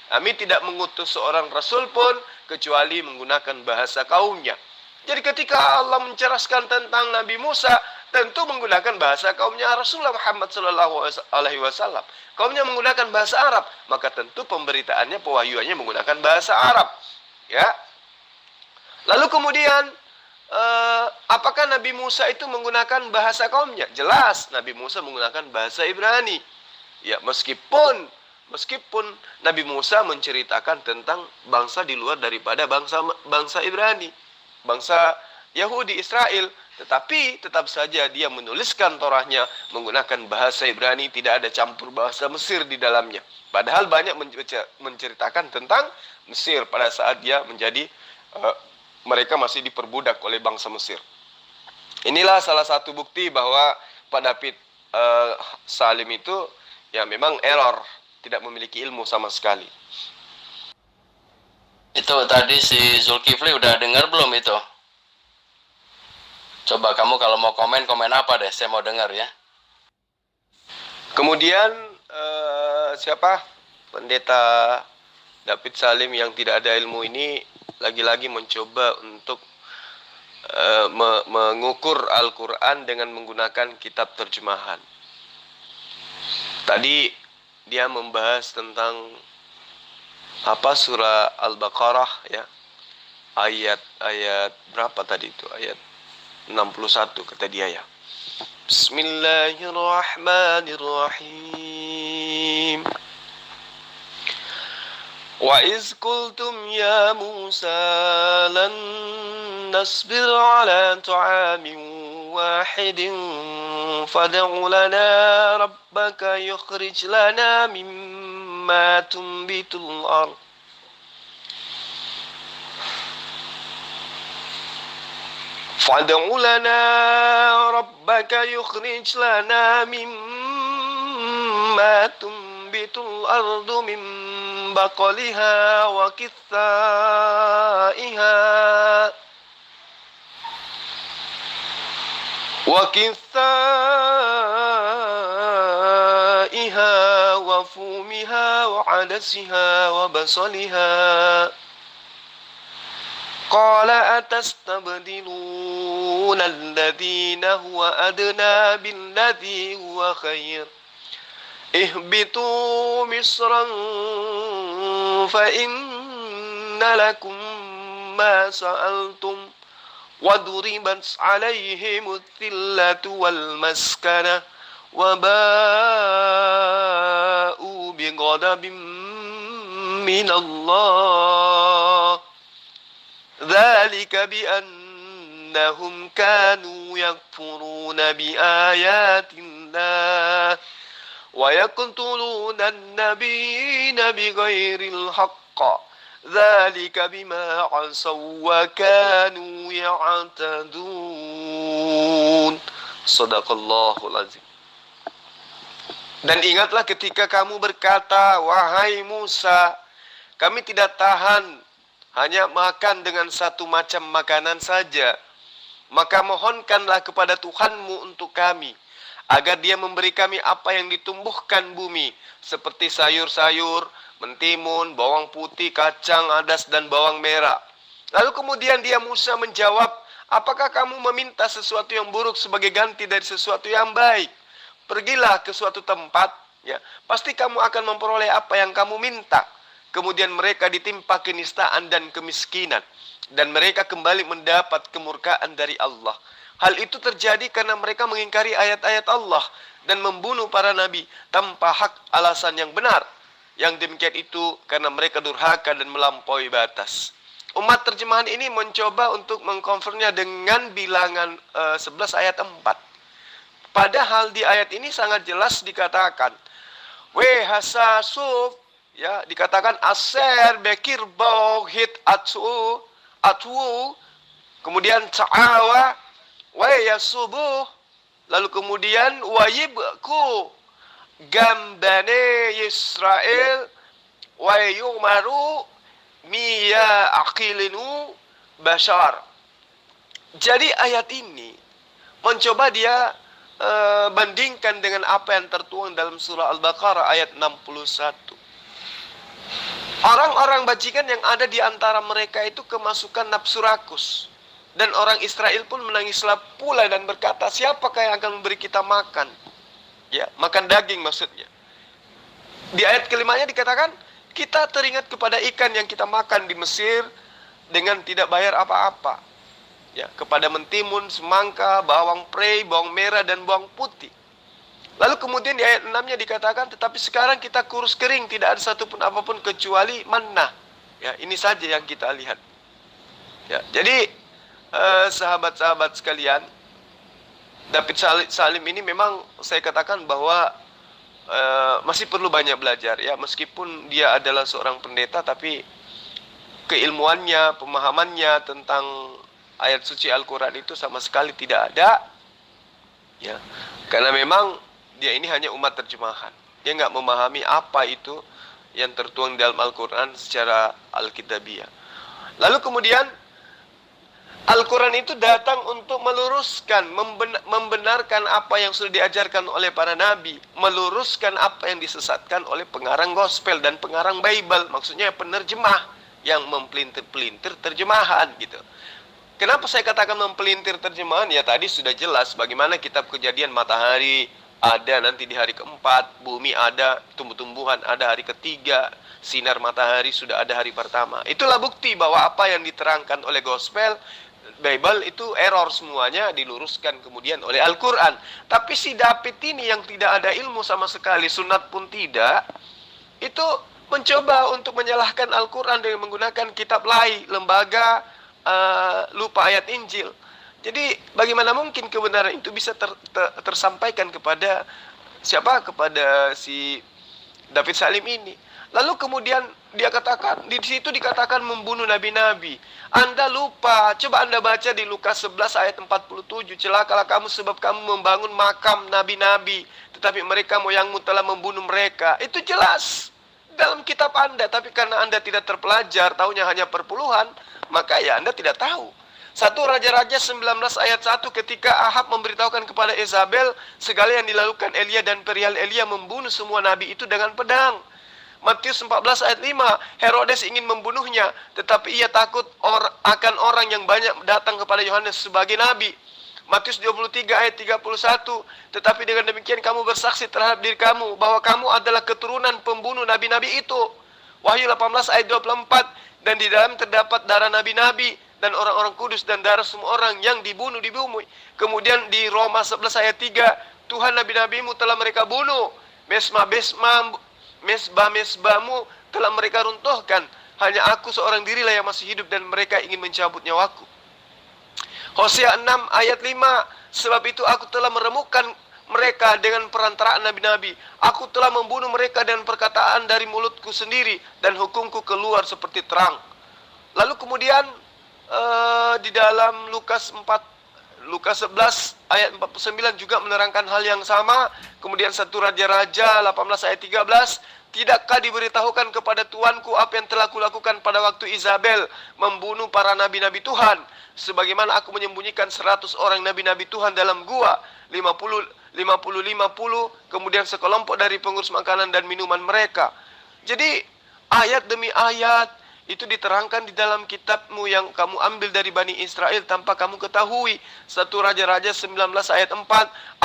Kami tidak mengutus seorang rasul pun kecuali menggunakan bahasa kaumnya. Jadi ketika Allah menceraskan tentang Nabi Musa, tentu menggunakan bahasa kaumnya Rasulullah Muhammad SAW. Kaumnya menggunakan bahasa Arab, maka tentu pemberitaannya, pewahyuannya menggunakan bahasa Arab. Ya. Lalu kemudian, apakah Nabi Musa itu menggunakan bahasa kaumnya? Jelas, Nabi Musa menggunakan bahasa Ibrani. Ya, meskipun Nabi Musa menceritakan tentang bangsa di luar daripada bangsa Ibrani, bangsa Yahudi, Israel, Tetapi tetap saja dia menuliskan Torahnya menggunakan bahasa Ibrani, tidak ada campur bahasa Mesir di dalamnya. Padahal banyak menceritakan tentang Mesir pada saat dia menjadi mereka masih diperbudak oleh bangsa Mesir. Inilah salah satu bukti bahwa Pak David Salim itu ya memang error, tidak memiliki ilmu sama sekali. Itu tadi si Zulkifli udah dengar belum itu? Coba kamu kalau mau komen apa deh, saya mau dengar ya. Kemudian siapa? Pendeta David Salim yang tidak ada ilmu ini lagi-lagi mencoba untuk mengukur Al-Quran dengan menggunakan kitab terjemahan. Tadi dia membahas tentang apa surah Al-Baqarah ya. Ayat berapa tadi itu? Ayat 61 kata dia ya. Bismillahirrahmanirrahim. Wa iz qultum ya Musa lan nasbir ala ta'amin wahidin fad'u lana rabbaka yukhrij lana mimma tunbitul ardh. فادع لنا ربك يخرج لنا مما تنبت الأرض من بقلها وكثائها وفومها وعدسها وبصلها قال أتستبدلون الذين هو أدنى بالذي هو خير اهبطوا مصرا فإن لكم ما سألتم وضربت عليهم الذلة والمسكنة وباءوا بغضب من الله ذلك بأنهم كانوا يكفرون بآيات الله ويقتلون النبيين بغير الحق ذلك بما عصوا وكانوا يعتدون Sadaqallahul azim. Dan ingatlah ketika kamu berkata, wahai Musa, kami tidak tahan hanya makan dengan satu macam makanan saja. Maka mohonkanlah kepada Tuhanmu untuk kami, agar dia memberi kami apa yang ditumbuhkan bumi, seperti sayur-sayur, mentimun, bawang putih, kacang, adas, dan bawang merah. Lalu kemudian dia Musa menjawab, apakah kamu meminta sesuatu yang buruk sebagai ganti dari sesuatu yang baik? Pergilah ke suatu tempat, ya, pasti kamu akan memperoleh apa yang kamu minta. Kemudian mereka ditimpa kenistaan dan kemiskinan, dan mereka kembali mendapat kemurkaan dari Allah. Hal itu terjadi karena mereka mengingkari ayat-ayat Allah dan membunuh para nabi tanpa hak alasan yang benar. Yang demikian itu karena mereka durhaka dan melampaui batas. Umat terjemahan ini mencoba untuk mengkonfirmnya dengan bilangan 11 ayat 4. Padahal di ayat ini sangat jelas dikatakan, hasasuf, ya, dikatakan aser bekir hit atsu, kemudian ta'awa, yasubuh, lalu kemudian wayibku gambane Israel, yumaru miya aqilinu bashar. Jadi ayat ini mencoba dia bandingkan dengan apa yang tertuang dalam surah Al-Baqarah ayat 61. Orang-orang bajingan yang ada di antara mereka itu kemasukan nafsu rakus. Dan orang Israel pun menangislah pula dan berkata, siapakah yang akan memberi kita makan? Ya, makan daging maksudnya. Di ayat kelimanya dikatakan, kita teringat kepada ikan yang kita makan di Mesir dengan tidak bayar apa-apa. Ya, kepada mentimun, semangka, bawang prei, bawang merah, dan bawang putih. Lalu kemudian di ayat 6-nya dikatakan, tetapi sekarang kita kurus kering, tidak ada satupun apapun kecuali manna. Ya, ini saja yang kita lihat. Ya, jadi sahabat-sahabat sekalian, David Salim ini memang saya katakan bahwa masih perlu banyak belajar ya, meskipun dia adalah seorang pendeta, tapi keilmuannya, pemahamannya tentang ayat suci Al-Quran itu sama sekali tidak ada ya, karena memang dia ini hanya umat terjemahan, dia nggak memahami apa itu yang tertuang dalam Al-Quran secara Alkitabiah. Lalu kemudian Al-Quran itu datang untuk meluruskan, membenarkan apa yang sudah diajarkan oleh para nabi, meluruskan apa yang disesatkan oleh pengarang gospel dan pengarang Bible, maksudnya penerjemah yang mempelintir-pelintir terjemahan gitu. Kenapa saya katakan mempelintir terjemahan? Ya tadi sudah jelas bagaimana kitab Kejadian matahari ada nanti di hari keempat, bumi ada, tumbuh-tumbuhan ada hari ketiga, sinar matahari sudah ada hari pertama. Itulah bukti bahwa apa yang diterangkan oleh gospel Bible itu error semuanya, diluruskan kemudian oleh Al-Quran. Tapi si David ini yang tidak ada ilmu sama sekali, sunat pun tidak, itu mencoba untuk menyalahkan Al-Quran dengan menggunakan kitab lain, lembaga lupa ayat Injil. Jadi bagaimana mungkin kebenaran itu bisa tersampaikan kepada siapa? Kepada si David Salim ini. Lalu kemudian dia katakan, di situ dikatakan membunuh nabi-nabi. Anda lupa, coba Anda baca di Lukas 11 ayat 47. Celakalah kamu sebab kamu membangun makam nabi-nabi, tetapi mereka moyangmu telah membunuh mereka. Itu jelas dalam kitab Anda, tapi karena Anda tidak terpelajar, tahunya hanya perpuluhan, maka ya Anda tidak tahu. 1 Raja-Raja 19 ayat 1, ketika Ahab memberitahukan kepada Yezabel segala yang dilakukan Elia dan perihal Elia membunuh semua nabi itu dengan pedang. Matius 14 ayat 5, Herodes ingin membunuhnya, tetapi ia takut akan orang yang banyak datang kepada Yohanes sebagai nabi. Matius 23 ayat 31, tetapi dengan demikian kamu bersaksi terhadap diri kamu bahwa kamu adalah keturunan pembunuh nabi-nabi itu. Wahyu 18 ayat 24, dan di dalam terdapat darah nabi-nabi dan orang-orang kudus dan darah semua orang yang dibunuh di bumi. Kemudian di Roma 11 ayat 3, Tuhan nabi-nabimu telah mereka bunuh, mesbah-mesbahmu telah mereka runtuhkan, hanya aku seorang dirilah yang masih hidup dan mereka ingin mencabut nyawaku. Hosea 6 ayat 5, sebab itu aku telah meremukkan mereka dengan perantaraan nabi-nabi, aku telah membunuh mereka dengan perkataan dari mulutku sendiri, dan hukumku keluar seperti terang. Lalu kemudian di dalam Lukas 11 ayat 49 juga menerangkan hal yang sama. Kemudian 1 Raja-Raja 18 ayat 13, tidakkah diberitahukan kepada tuanku apa yang telah kulakukan pada waktu Izabel membunuh para nabi-nabi Tuhan, sebagaimana aku menyembunyikan 100 orang nabi-nabi Tuhan dalam gua, 50, kemudian sekelompok dari pengurus makanan dan minuman mereka. Jadi ayat demi ayat itu diterangkan di dalam kitabmu yang kamu ambil dari Bani Israel tanpa kamu ketahui. 1 Raja-Raja 19 ayat 4,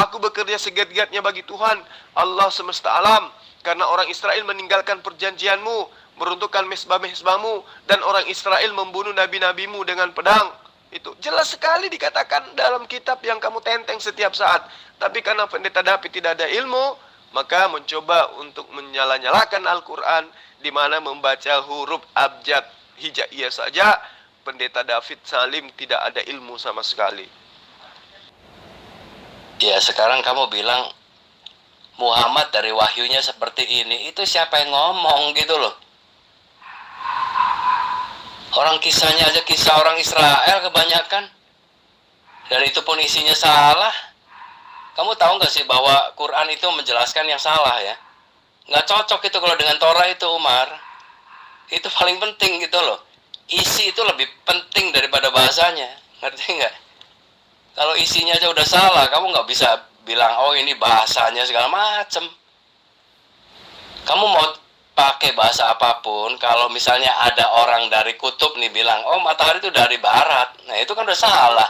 aku bekerja segiat-giatnya bagi Tuhan Allah semesta alam, karena orang Israel meninggalkan perjanjianmu, meruntuhkan mesbah-mesbahmu, dan orang Israel membunuh nabi-nabimu dengan pedang. Itu jelas sekali dikatakan dalam kitab yang kamu tenteng setiap saat. Tapi karena pendeta David tidak ada ilmu, maka mencoba untuk menyala-nyalakan Al-Quran, di mana membaca huruf abjad hijaiyah saja. Pendeta David Salim tidak ada ilmu sama sekali. Ya sekarang kamu bilang Muhammad dari wahyunya seperti ini, itu siapa yang ngomong gitu loh. Orang kisahnya aja kisah orang Israel kebanyakan, dan itu pun isinya salah. Kamu tahu gak sih bahwa Quran itu menjelaskan yang salah ya? Nggak cocok itu kalau dengan Torah itu, Umar. Itu paling penting gitu loh. Isi itu lebih penting daripada bahasanya. Ngerti nggak? Kalau isinya aja udah salah, kamu nggak bisa bilang, oh ini bahasanya segala macem. Kamu mau pakai bahasa apapun, kalau misalnya ada orang dari kutub nih bilang, oh matahari itu dari barat. Nah itu kan udah salah.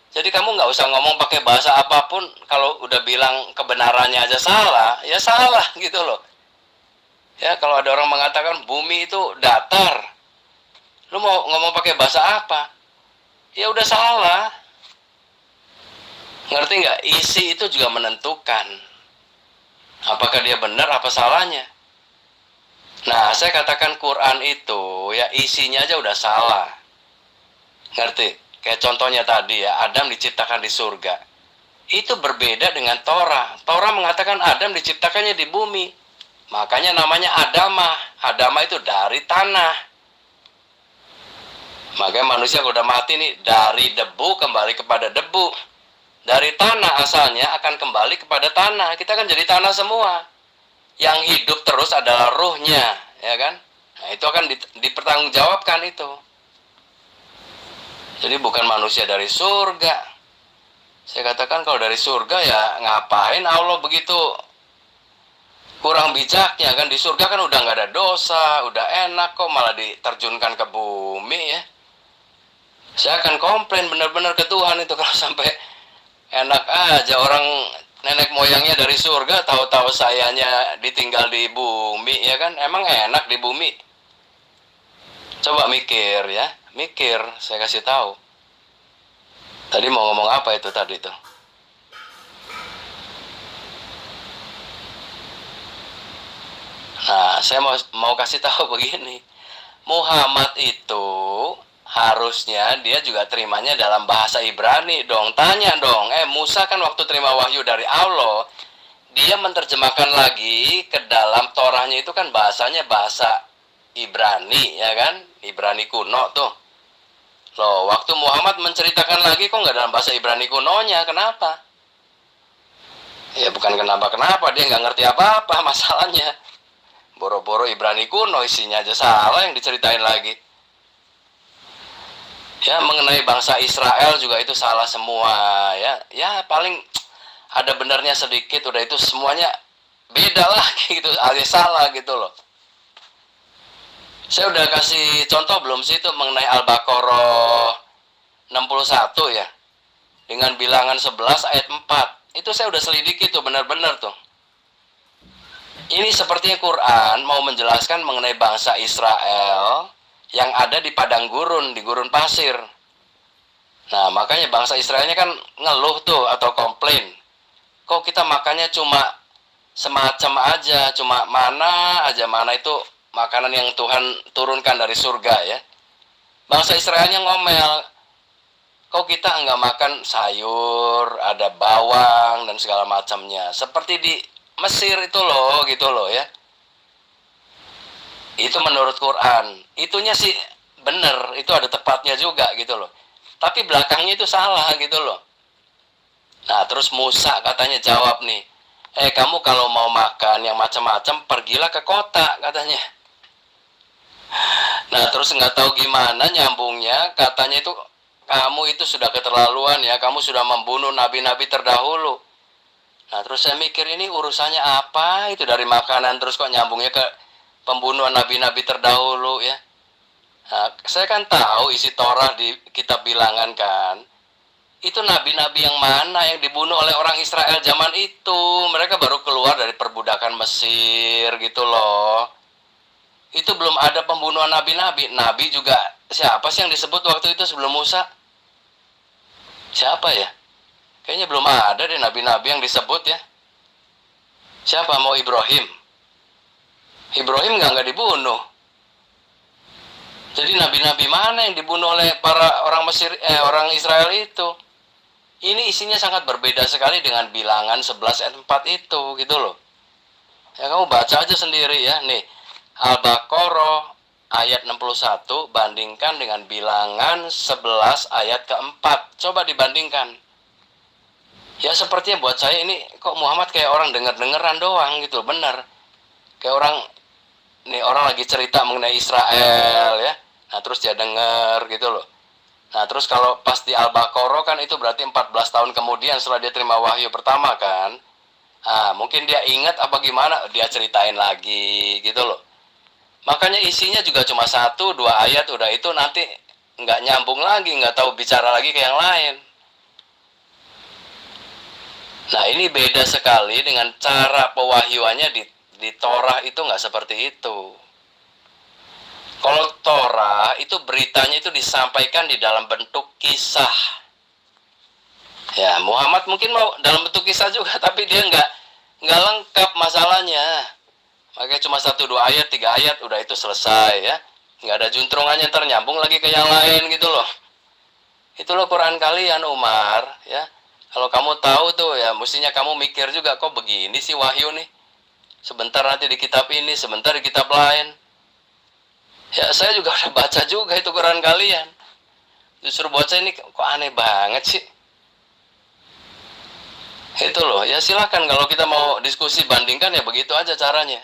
Jadi kamu nggak usah ngomong pakai bahasa apapun, kalau udah bilang kebenarannya aja salah, ya salah gitu loh. Ya kalau ada orang mengatakan bumi itu datar, lu mau ngomong pakai bahasa apa? Ya udah salah. Ngerti nggak? Isi itu juga menentukan apakah dia benar apa salahnya. Nah saya katakan Quran itu ya isinya aja udah salah. Ngerti? Kayak contohnya tadi ya, Adam diciptakan di surga. Itu berbeda dengan Torah. Torah mengatakan Adam diciptakannya di bumi. Makanya namanya Adamah. Adamah itu dari tanah. Makanya manusia kalau udah mati nih, dari debu kembali kepada debu. Dari tanah asalnya akan kembali kepada tanah. Kita kan jadi tanah semua. Yang hidup terus adalah ruhnya, ya kan? Nah, itu akan dipertanggungjawabkan itu. Jadi bukan manusia dari surga. Saya katakan kalau dari surga ya ngapain Allah begitu kurang bijaknya kan? Di surga kan udah nggak ada dosa, udah enak kok, malah diterjunkan ke bumi ya. Saya akan komplain benar-benar ke Tuhan itu kalau sampai enak aja orang nenek moyangnya dari surga, tahu-tahu sayanya ditinggal di bumi ya kan? Emang enak di bumi? Coba mikir ya, mikir, saya kasih tahu. Tadi mau ngomong apa itu tadi tuh? Nah, saya mau kasih tahu begini. Muhammad itu harusnya dia juga terimanya dalam bahasa Ibrani dong. Tanya dong, Musa kan waktu terima wahyu dari Allah, dia menerjemahkan lagi ke dalam Torahnya itu kan bahasanya bahasa Ibrani, ya kan? Ibrani kuno tuh. Loh, waktu Muhammad menceritakan lagi kok nggak dalam bahasa Ibrani kunonya, kenapa? Ya bukan kenapa-kenapa, dia nggak ngerti apa-apa masalahnya. Boro-boro Ibrani kuno isinya aja salah yang diceritain lagi. Ya mengenai bangsa Israel juga itu salah semua ya. Ya paling ada benarnya sedikit, udah itu semuanya beda lah gitu, alias salah gitu loh. Saya udah kasih contoh belum sih itu mengenai Al-Baqarah 61 ya. Dengan bilangan 11 ayat 4. Itu saya udah selidiki tuh benar-benar tuh. Ini sepertinya Quran mau menjelaskan mengenai bangsa Israel yang ada di padang gurun, di gurun pasir. Nah, makanya bangsa Israelnya kan ngeluh tuh atau komplain. Kok kita makannya cuma semacam aja, cuma mana aja, mana itu makanan yang Tuhan turunkan dari surga ya. Bangsa Israelnya ngomel, kok kita enggak makan sayur, ada bawang dan segala macamnya. Seperti di Mesir itu loh, gitu loh ya. Itu menurut Quran. Itunya sih bener, itu ada tepatnya juga gitu loh. Tapi belakangnya itu salah gitu loh. Nah, terus Musa katanya jawab nih, kamu kalau mau makan yang macam-macam, pergilah ke kota katanya. Nah, terus nggak tahu gimana nyambungnya, katanya itu kamu itu sudah keterlaluan ya, kamu sudah membunuh nabi-nabi terdahulu. Nah, terus saya mikir ini urusannya apa itu dari makanan terus kok nyambungnya ke pembunuhan nabi-nabi terdahulu ya. Nah, saya kan tahu isi Torah di kitab bilangan kan. Itu nabi-nabi yang mana yang dibunuh oleh orang Israel zaman itu. Mereka baru keluar dari perbudakan Mesir gitu loh. Itu belum ada pembunuhan nabi-nabi. Nabi juga siapa sih yang disebut waktu itu sebelum Musa? Siapa ya? Kayaknya belum ada deh nabi-nabi yang disebut ya. Siapa? Mau Ibrahim? Ibrahim nggak dibunuh. Jadi nabi-nabi mana yang dibunuh oleh para orang Mesir, orang Israel itu? Ini isinya sangat berbeda sekali dengan bilangan 11 ayat 4 itu gitu loh. Ya kamu baca aja sendiri ya. Nih, Al-Baqarah ayat 61 bandingkan dengan bilangan 11 ayat keempat. Coba dibandingkan. Ya sepertinya buat saya ini kok Muhammad kayak orang denger-dengeran doang gitu, bener. Kayak orang, nih orang lagi cerita mengenai Israel ya. Nah terus dia denger gitu loh. Nah terus kalau pas di Al-Baqarah kan itu berarti 14 tahun kemudian setelah dia terima wahyu pertama kan. Nah mungkin dia ingat apa gimana, dia ceritain lagi gitu loh. Makanya isinya juga cuma 1-2 ayat, udah itu nanti nggak nyambung lagi, nggak tahu bicara lagi ke yang lain. Nah ini beda sekali dengan cara pewahyuannya di Torah itu nggak seperti itu. Kalau Torah itu beritanya itu disampaikan di dalam bentuk kisah. Ya Muhammad mungkin mau dalam bentuk kisah juga, tapi dia nggak lengkap masalahnya. Makanya cuma 1-2 ayat, 3 ayat, udah itu selesai ya. Nggak ada juntrungannya, ternyambung lagi ke yang lain gitu loh. Itulah Quran kalian Umar ya. Kalau kamu tahu tuh ya, mestinya kamu mikir juga, kok begini sih wahyu nih. Sebentar nanti di kitab ini, sebentar di kitab lain. Ya saya juga udah baca juga itu Quran kalian. Justru buat saya ini kok aneh banget sih. Itu loh, ya silahkan kalau kita mau diskusi bandingkan ya begitu aja caranya.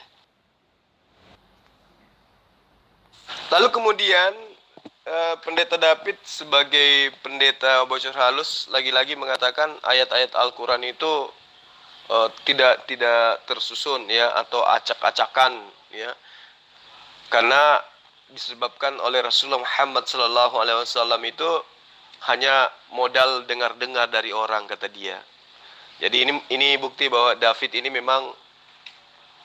Lalu kemudian Pendeta David sebagai pendeta bocor halus lagi-lagi mengatakan ayat-ayat Al-Quran itu tidak tersusun ya, atau acak-acakan ya, karena disebabkan oleh Rasulullah Muhammad SAW itu hanya modal dengar-dengar dari orang, kata dia. Jadi ini bukti bahwa David ini memang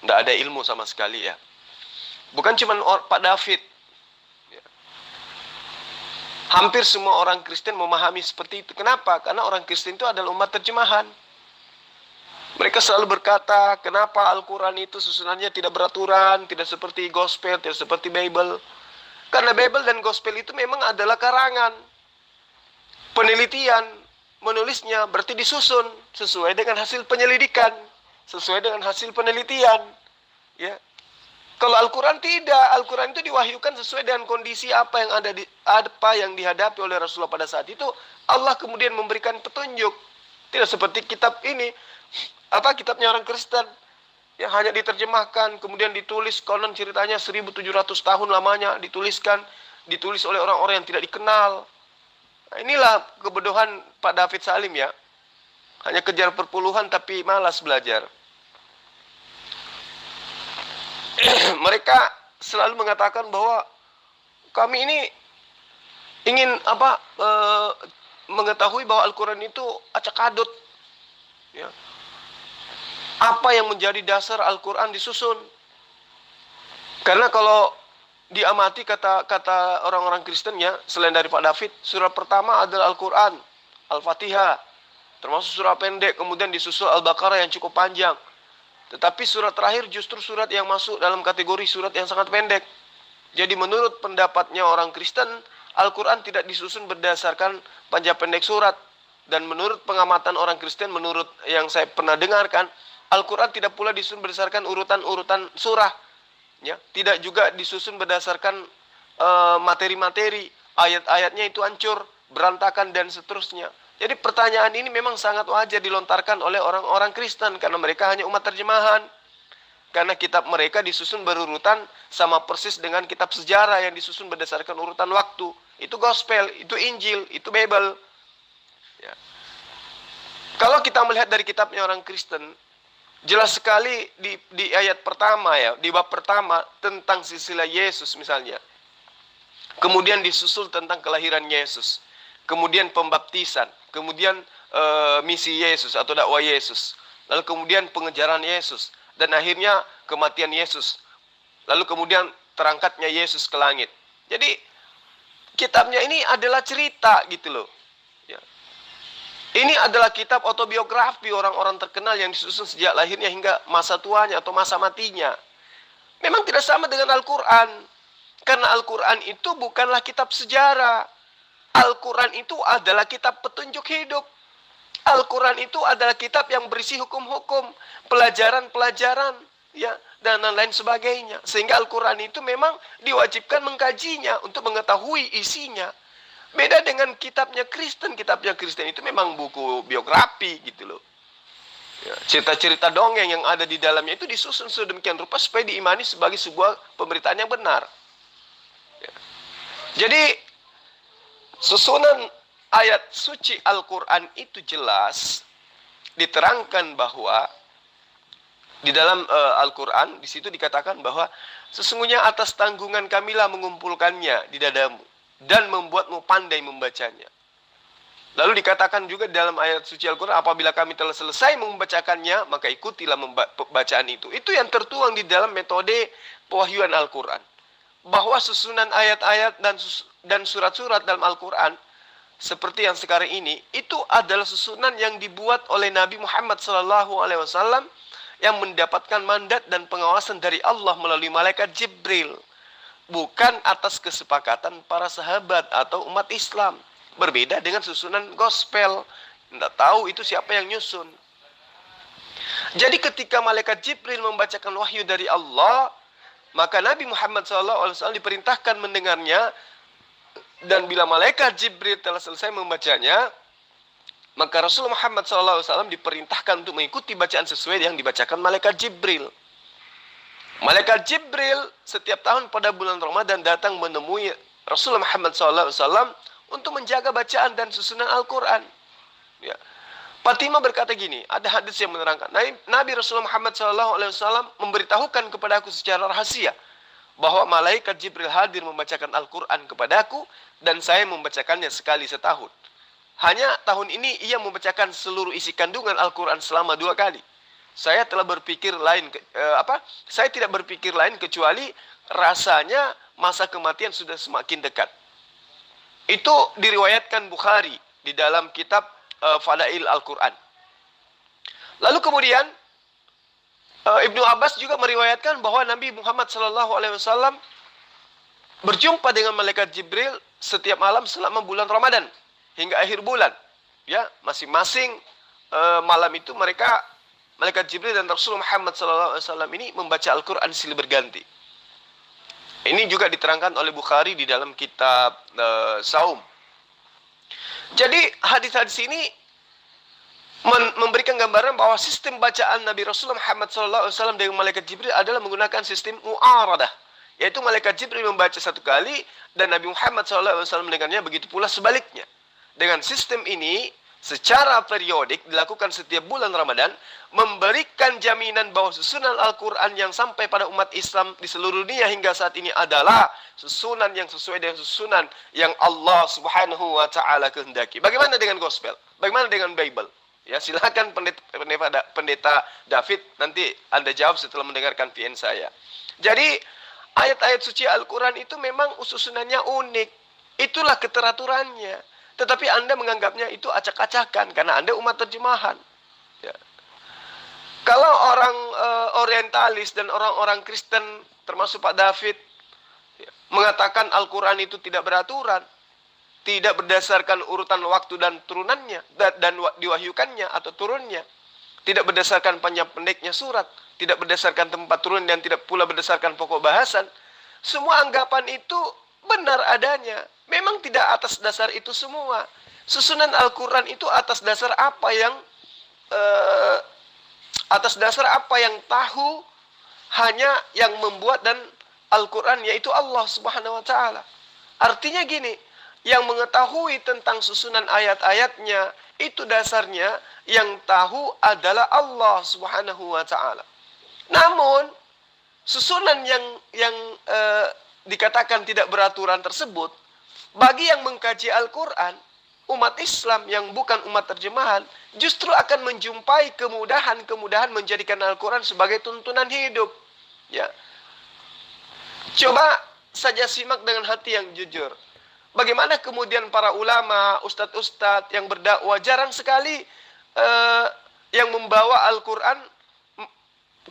tidak ada ilmu sama sekali ya. Bukan cuma Pak David. Hampir semua orang Kristen memahami seperti itu. Kenapa? Karena orang Kristen itu adalah umat terjemahan. Mereka selalu berkata, kenapa Al-Quran itu susunannya tidak beraturan, tidak seperti Gospel, tidak seperti Bible. Karena Bible dan Gospel itu memang adalah karangan. Penelitian, menulisnya berarti disusun sesuai dengan hasil penyelidikan, sesuai dengan hasil penelitian. Ya. Kalau Al-Quran tidak, Al-Quran itu diwahyukan sesuai dengan kondisi apa yang dihadapi oleh Rasulullah pada saat itu. Allah kemudian memberikan petunjuk. Tidak seperti kitab ini, kitabnya orang Kristen yang hanya diterjemahkan, kemudian ditulis, konon ceritanya 1700 tahun lamanya ditulis oleh orang-orang yang tidak dikenal. Nah, inilah kebodohan Pak David Salim ya. Hanya kejar perpuluhan tapi malas belajar. Mereka selalu mengatakan bahwa kami ini ingin mengetahui bahwa Al-Quran itu acak-adut. Ya. Apa yang menjadi dasar Al-Quran disusun? Karena kalau diamati kata orang-orang Kristen ya, selain dari Pak David, surah pertama adalah Al-Quran, Al-Fatihah, termasuk surah pendek, kemudian disusul Al-Baqarah yang cukup panjang. Tetapi surat terakhir justru surat yang masuk dalam kategori surat yang sangat pendek. Jadi menurut pendapatnya orang Kristen, Al-Quran tidak disusun berdasarkan panjang pendek surat. Dan menurut pengamatan orang Kristen, menurut yang saya pernah dengarkan, Al-Quran tidak pula disusun berdasarkan urutan-urutan surah. Ya, tidak juga disusun berdasarkan materi-materi. Ayat-ayatnya itu hancur, berantakan, dan seterusnya. Jadi pertanyaan ini memang sangat wajar dilontarkan oleh orang-orang Kristen karena mereka hanya umat terjemahan. Karena kitab mereka disusun berurutan sama persis dengan kitab sejarah yang disusun berdasarkan urutan waktu. Itu Gospel, itu Injil, itu Bible. Ya. Kalau kita melihat dari kitabnya orang Kristen, jelas sekali di ayat pertama ya, di bab pertama tentang silsilah Yesus misalnya. Kemudian disusul tentang kelahiran Yesus. Kemudian pembaptisan, kemudian misi Yesus atau dakwah Yesus, lalu kemudian pengejaran Yesus, dan akhirnya kematian Yesus, lalu kemudian terangkatnya Yesus ke langit. Jadi kitabnya ini adalah cerita gitu loh. Ya. Ini adalah kitab autobiografi orang-orang terkenal yang disusun sejak lahirnya hingga masa tuanya atau masa matinya. Memang tidak sama dengan Al-Quran, karena Al-Quran itu bukanlah kitab sejarah. Al-Quran itu adalah kitab petunjuk hidup. Al-Quran itu adalah kitab yang berisi hukum-hukum, pelajaran-pelajaran, ya, dan lain sebagainya. Sehingga Al-Quran itu memang diwajibkan mengkajinya untuk mengetahui isinya. Beda dengan kitabnya Kristen. Kitabnya Kristen itu memang buku biografi gitu loh. Ya, cerita-cerita dongeng yang ada di dalamnya itu disusun sedemikian rupa supaya diimani sebagai sebuah pemberitaan yang benar. Ya. Jadi susunan ayat suci Al-Quran itu jelas diterangkan bahwa di dalam Al-Quran di situ dikatakan bahwa sesungguhnya atas tanggungan kamilah mengumpulkannya di dadamu dan membuatmu pandai membacanya. Lalu dikatakan juga dalam ayat suci Al-Quran, apabila kami telah selesai membacakannya, maka ikutilah bacaan itu. Itu yang tertuang di dalam metode pewahyuan Al-Quran. Bahwa susunan ayat-ayat dan surat-surat dalam Al-Quran seperti yang sekarang ini, itu adalah susunan yang dibuat oleh Nabi Muhammad SAW yang mendapatkan mandat dan pengawasan dari Allah melalui malaikat Jibril, bukan atas kesepakatan para sahabat atau umat Islam. Berbeda dengan susunan Gospel Tidak tahu itu siapa yang nyusun. Jadi ketika malaikat Jibril membacakan wahyu dari Allah, maka Nabi Muhammad SAW diperintahkan mendengarnya. Dan bila malaikat Jibril telah selesai membacanya, maka Rasulullah Muhammad SAW diperintahkan untuk mengikuti bacaan sesuai yang dibacakan malaikat Jibril. Malaikat Jibril setiap tahun pada bulan Ramadan datang menemui Rasulullah Muhammad SAW untuk menjaga bacaan dan susunan Al-Quran. Ya. Fatimah berkata gini, ada hadis yang menerangkan, Nabi Rasulullah Muhammad SAW memberitahukan kepada aku secara rahasia bahwa malaikat Jibril hadir membacakan Al-Quran kepadaku dan saya membacakannya sekali setahun. Hanya tahun ini ia membacakan seluruh isi kandungan Al-Quran selama 2 kali. Saya telah berpikir lain, saya tidak berpikir lain kecuali rasanya masa kematian sudah semakin dekat. Itu diriwayatkan Bukhari di dalam kitab Fadail Al-Quran. Lalu kemudian Ibnu Abbas juga meriwayatkan bahwa Nabi Muhammad SAW berjumpa dengan malaikat Jibril setiap malam selama bulan Ramadan hingga akhir bulan. Ya, masing-masing malam itu malaikat Jibril dan Rasulullah Muhammad SAW ini membaca Al-Quran silih berganti. Ini juga diterangkan oleh Bukhari di dalam kitab Saum. Jadi hadis-hadis ini memberikan gambaran bahwa sistem bacaan Nabi Rasulullah Muhammad SAW dengan malaikat Jibril adalah menggunakan sistem mu'aradah. Yaitu malaikat Jibril membaca 1 kali dan Nabi Muhammad SAW mendengarnya, begitu pula sebaliknya. Dengan sistem ini secara periodik dilakukan setiap bulan Ramadan, memberikan jaminan bahwa susunan Al-Quran yang sampai pada umat Islam di seluruh dunia hingga saat ini adalah susunan yang sesuai dengan susunan yang Allah Subhanahu wa Ta'ala kehendaki. Bagaimana dengan gospel? Bagaimana dengan Bible? Ya, silakan pendeta David, nanti Anda jawab setelah mendengarkan VN saya. Jadi ayat-ayat suci Al-Quran itu memang susunannya unik. Itulah keteraturannya. Tetapi Anda menganggapnya itu acak-acakan karena Anda umat terjemahan. Ya. Kalau orang orientalis dan orang-orang Kristen termasuk Pak David ya, mengatakan Al-Quran itu tidak beraturan, tidak berdasarkan urutan waktu dan turunannya dan diwahyukannya atau turunnya, tidak berdasarkan panjang pendeknya surat, tidak berdasarkan tempat turun dan tidak pula berdasarkan pokok bahasan. Semua anggapan itu benar adanya. Memang tidak atas dasar itu semua. Susunan Al-Quran itu atas dasar apa yang tahu hanya yang membuat dan Al-Quran yaitu Allah Subhanahu wa Ta'ala. Artinya gini, yang mengetahui tentang susunan ayat-ayatnya itu dasarnya yang tahu adalah Allah Subhanahu wa Ta'ala. Namun susunan yang dikatakan tidak beraturan tersebut, bagi yang mengkaji Al-Quran, umat Islam yang bukan umat terjemahan, justru akan menjumpai kemudahan-kemudahan menjadikan Al-Quran sebagai tuntunan hidup. Ya. Coba saja simak dengan hati yang jujur. Bagaimana kemudian para ulama, ustadz-ustadz yang berdakwah jarang sekali yang membawa Al-Quran,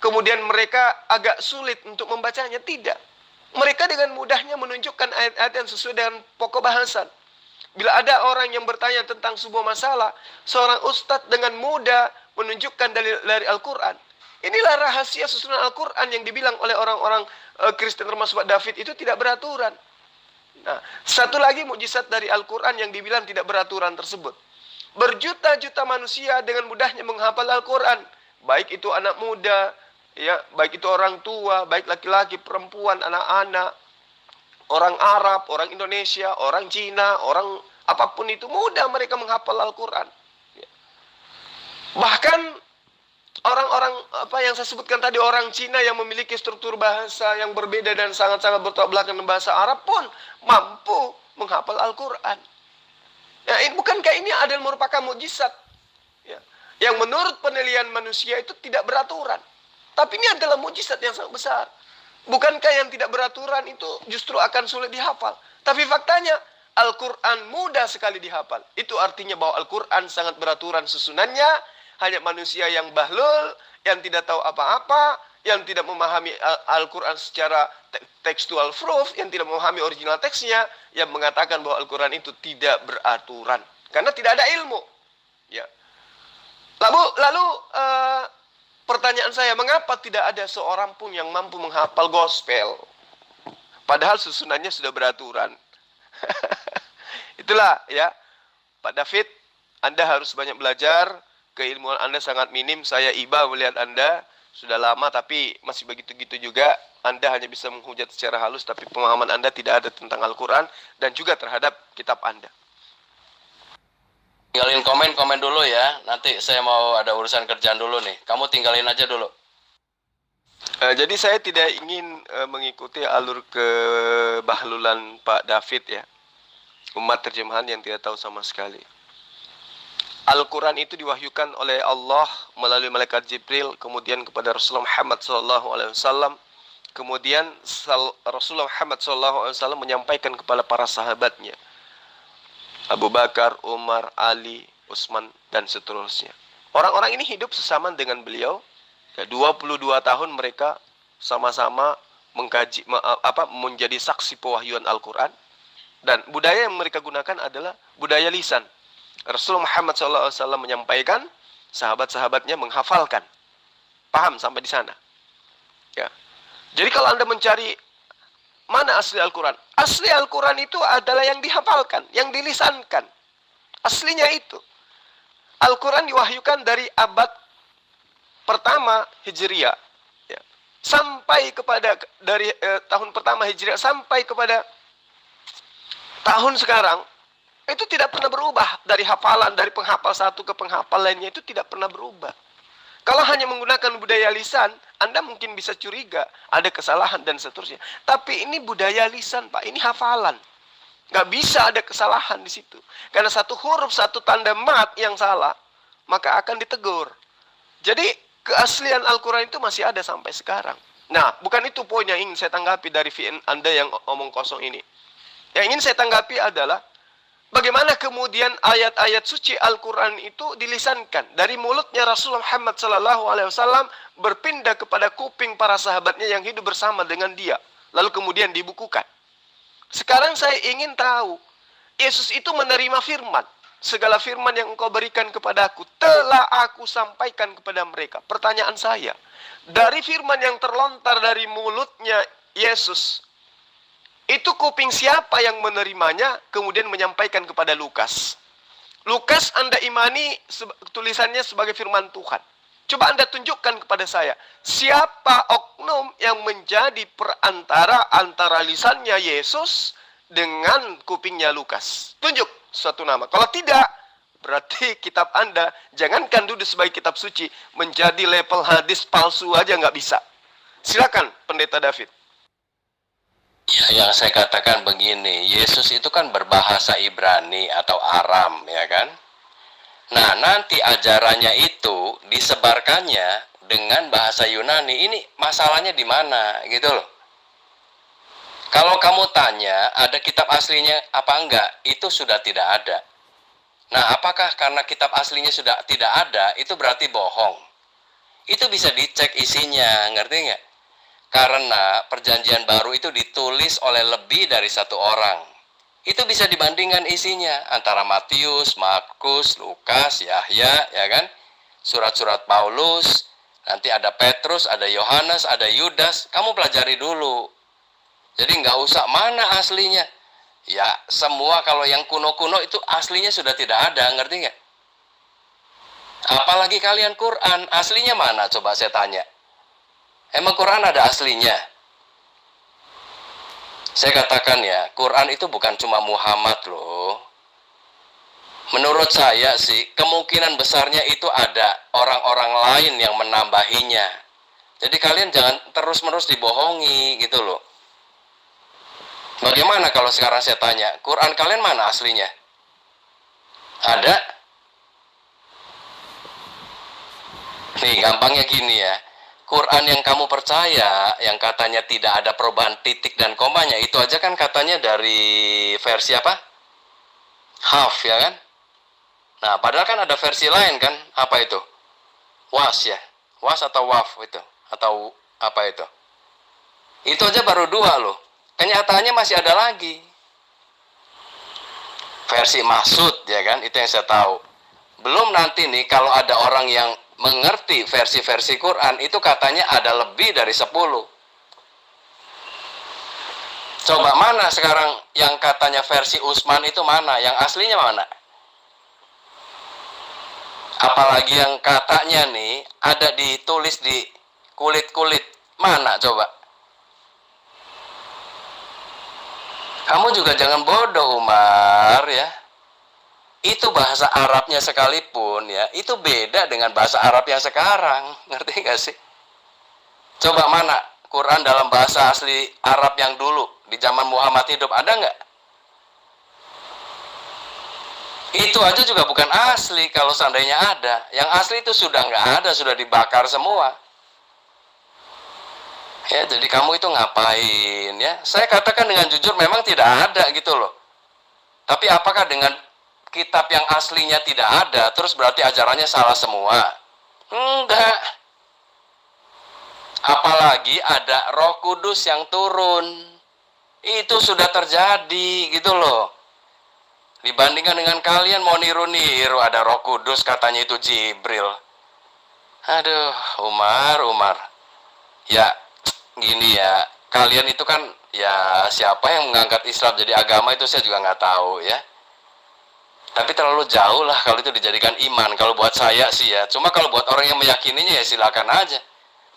kemudian mereka agak sulit untuk membacanya. Tidak. Mereka dengan mudahnya menunjukkan ayat-ayat yang sesuai dengan pokok bahasan. Bila ada orang yang bertanya tentang sebuah masalah, seorang ustadz dengan mudah menunjukkan dari Al-Quran. Inilah rahasia susunan Al-Quran yang dibilang oleh orang-orang Kristen termasuk Pak David itu tidak beraturan. Nah, satu lagi mukjizat dari Al-Quran yang dibilang tidak beraturan tersebut. Berjuta-juta manusia dengan mudahnya menghafal Al-Quran. Baik itu anak muda, ya, baik itu orang tua, baik laki-laki, perempuan, anak-anak, orang Arab, orang Indonesia, orang Cina, orang apapun itu, mudah mereka menghafal Al-Quran. Ya. Bahkan orang-orang yang saya sebutkan tadi, orang Cina yang memiliki struktur bahasa yang berbeda dan sangat-sangat bertolak belakang dengan bahasa Arab pun mampu menghafal Al-Quran. Ya, bukankah ini adalah merupakan mukjizat? Ya. Yang menurut penilaian manusia itu tidak beraturan. Tapi ini adalah mukjizat yang sangat besar. Bukankah yang tidak beraturan itu justru akan sulit dihafal? Tapi faktanya Al-Quran mudah sekali dihafal. Itu artinya bahwa Al-Quran sangat beraturan susunannya. Hanya manusia yang bahlul, yang tidak tahu apa-apa, yang tidak memahami Al-Quran secara textual proof, yang tidak memahami original teksnya, yang mengatakan bahwa Al-Quran itu tidak beraturan. Karena tidak ada ilmu. Ya. Lalu pertanyaan saya, mengapa tidak ada seorang pun yang mampu menghafal gospel? Padahal susunannya sudah beraturan. Itulah ya, Pak David, Anda harus banyak belajar. Keilmuan Anda sangat minim. Saya iba melihat Anda sudah lama, tapi masih begitu-gitu juga. Anda hanya bisa menghujat secara halus, tapi pemahaman Anda tidak ada tentang Al-Quran dan juga terhadap kitab Anda. Tinggalin komen dulu ya. Nanti saya mau ada urusan kerjaan dulu nih. Kamu tinggalin aja dulu. Jadi saya tidak ingin mengikuti alur kebahlulan Pak David ya. Umat terjemahan yang tidak tahu sama sekali. Al-Quran itu diwahyukan oleh Allah melalui malaikat Jibril, kemudian kepada Rasulullah Muhammad SAW. Kemudian Rasulullah Muhammad SAW menyampaikan kepada para sahabatnya, Abu Bakar, Umar, Ali, Utsman, dan seterusnya. Orang-orang ini hidup sesama dengan beliau. 22 tahun mereka sama-sama mengkaji, menjadi saksi pewahyuan Al-Quran. Dan budaya yang mereka gunakan adalah budaya lisan. Rasulullah Muhammad SAW menyampaikan, sahabat-sahabatnya menghafalkan. Paham sampai di sana? Ya. Jadi kalau Anda mencari mana asli Al-Quran? Asli Al-Quran itu adalah yang dihafalkan, yang dilisankan. Aslinya itu. Al-Quran diwahyukan dari abad pertama Hijriah. Ya. Sampai kepada, dari tahun pertama Hijriah sampai kepada tahun sekarang, itu tidak pernah berubah. Dari hafalan, dari penghafal satu ke penghafal lainnya, itu tidak pernah berubah. Kalau hanya menggunakan budaya lisan, Anda mungkin bisa curiga, ada kesalahan dan seterusnya. Tapi ini budaya lisan, Pak. Ini hafalan. Nggak bisa ada kesalahan di situ. Karena satu huruf, satu tanda mat yang salah, maka akan ditegur. Jadi, keaslian Al-Quran itu masih ada sampai sekarang. Nah, bukan itu poin yang ingin saya tanggapi dari VN Anda yang omong kosong ini. Yang ingin saya tanggapi adalah, bagaimana kemudian ayat-ayat suci Al-Quran itu dilisankan dari mulutnya Rasulullah Muhammad SAW berpindah kepada kuping para sahabatnya yang hidup bersama dengan dia, lalu kemudian dibukukan. Sekarang saya ingin tahu, Yesus itu menerima firman. Segala firman yang engkau berikan kepadaku telah aku sampaikan kepada mereka. Pertanyaan saya, dari firman yang terlontar dari mulutnya Yesus, itu kuping siapa yang menerimanya kemudian menyampaikan kepada Lukas? Lukas Anda imani tulisannya sebagai firman Tuhan. Coba Anda tunjukkan kepada saya, siapa oknum yang menjadi perantara antara lisannya Yesus dengan kupingnya Lukas? Tunjuk suatu nama. Kalau tidak, berarti kitab Anda, jangankan duduk sebagai kitab suci, menjadi level hadis palsu aja nggak bisa. Silakan Pendeta David. Ya, yang saya katakan begini, Yesus itu kan berbahasa Ibrani atau Aram, ya kan? Nah, nanti ajarannya itu disebarkannya dengan bahasa Yunani. Ini masalahnya di mana, gitu loh. Kalau kamu tanya, ada kitab aslinya apa enggak? Itu sudah tidak ada. Nah, apakah karena kitab aslinya sudah tidak ada, itu berarti bohong? Itu bisa dicek isinya, ngerti nggak? Karena perjanjian baru itu ditulis oleh lebih dari satu orang. Itu bisa dibandingkan isinya antara Matius, Markus, Lukas, Yahya, ya kan? Surat-surat Paulus, nanti ada Petrus, ada Yohanes, ada Yudas. Kamu pelajari dulu. Jadi nggak usah mana aslinya. Ya, semua kalau yang kuno-kuno itu aslinya sudah tidak ada, ngerti nggak? Apalagi kalian Quran, aslinya mana? Coba saya tanya. Emang Quran ada aslinya? Saya katakan ya, Quran itu bukan cuma Muhammad loh. Menurut saya sih, kemungkinan besarnya itu ada orang-orang lain yang menambahinya. Jadi kalian jangan terus-menerus dibohongi gitu loh. Bagaimana kalau sekarang saya tanya, Quran kalian mana aslinya? Ada? Nih, gampangnya gini ya. Quran yang kamu percaya, yang katanya tidak ada perubahan titik dan komanya, itu aja kan katanya dari versi apa? Haf, ya kan? Nah, padahal kan ada versi lain kan? Apa itu? Was ya? Was atau waf itu? Atau apa itu? Itu aja baru 2 loh. Kenyataannya masih ada lagi. Versi maksud, ya kan? Itu yang saya tahu. Belum nanti nih kalau ada orang yang mengerti versi-versi Quran, itu katanya ada lebih dari 10. Coba mana sekarang yang katanya versi Utsman itu mana? Yang aslinya mana? Apalagi yang katanya nih ada ditulis di kulit-kulit. Mana coba? Kamu juga jangan bodoh, Umar, ya. Itu bahasa Arabnya sekalipun ya, itu beda dengan bahasa Arab yang sekarang. Ngerti gak sih? Coba mana Quran dalam bahasa asli Arab yang dulu di zaman Muhammad hidup, ada nggak? Itu aja juga bukan asli kalau seandainya ada. Yang asli itu sudah nggak ada, sudah dibakar semua. Ya, jadi kamu itu ngapain ya? Saya katakan dengan jujur memang tidak ada gitu loh. Tapi apakah dengan kitab yang aslinya tidak ada, terus berarti ajarannya salah semua? Enggak. Apalagi ada Roh Kudus yang turun. Itu sudah terjadi gitu loh. Dibandingkan dengan kalian mau niru-niru ada Roh Kudus katanya itu Jibril. Aduh, Umar. Ya, gini ya. Kalian itu kan ya siapa yang mengangkat Islam jadi agama itu saya juga nggak tahu ya. Tapi terlalu jauh lah kalau itu dijadikan iman. Kalau buat saya sih ya. Cuma kalau buat orang yang meyakininya ya silakan aja.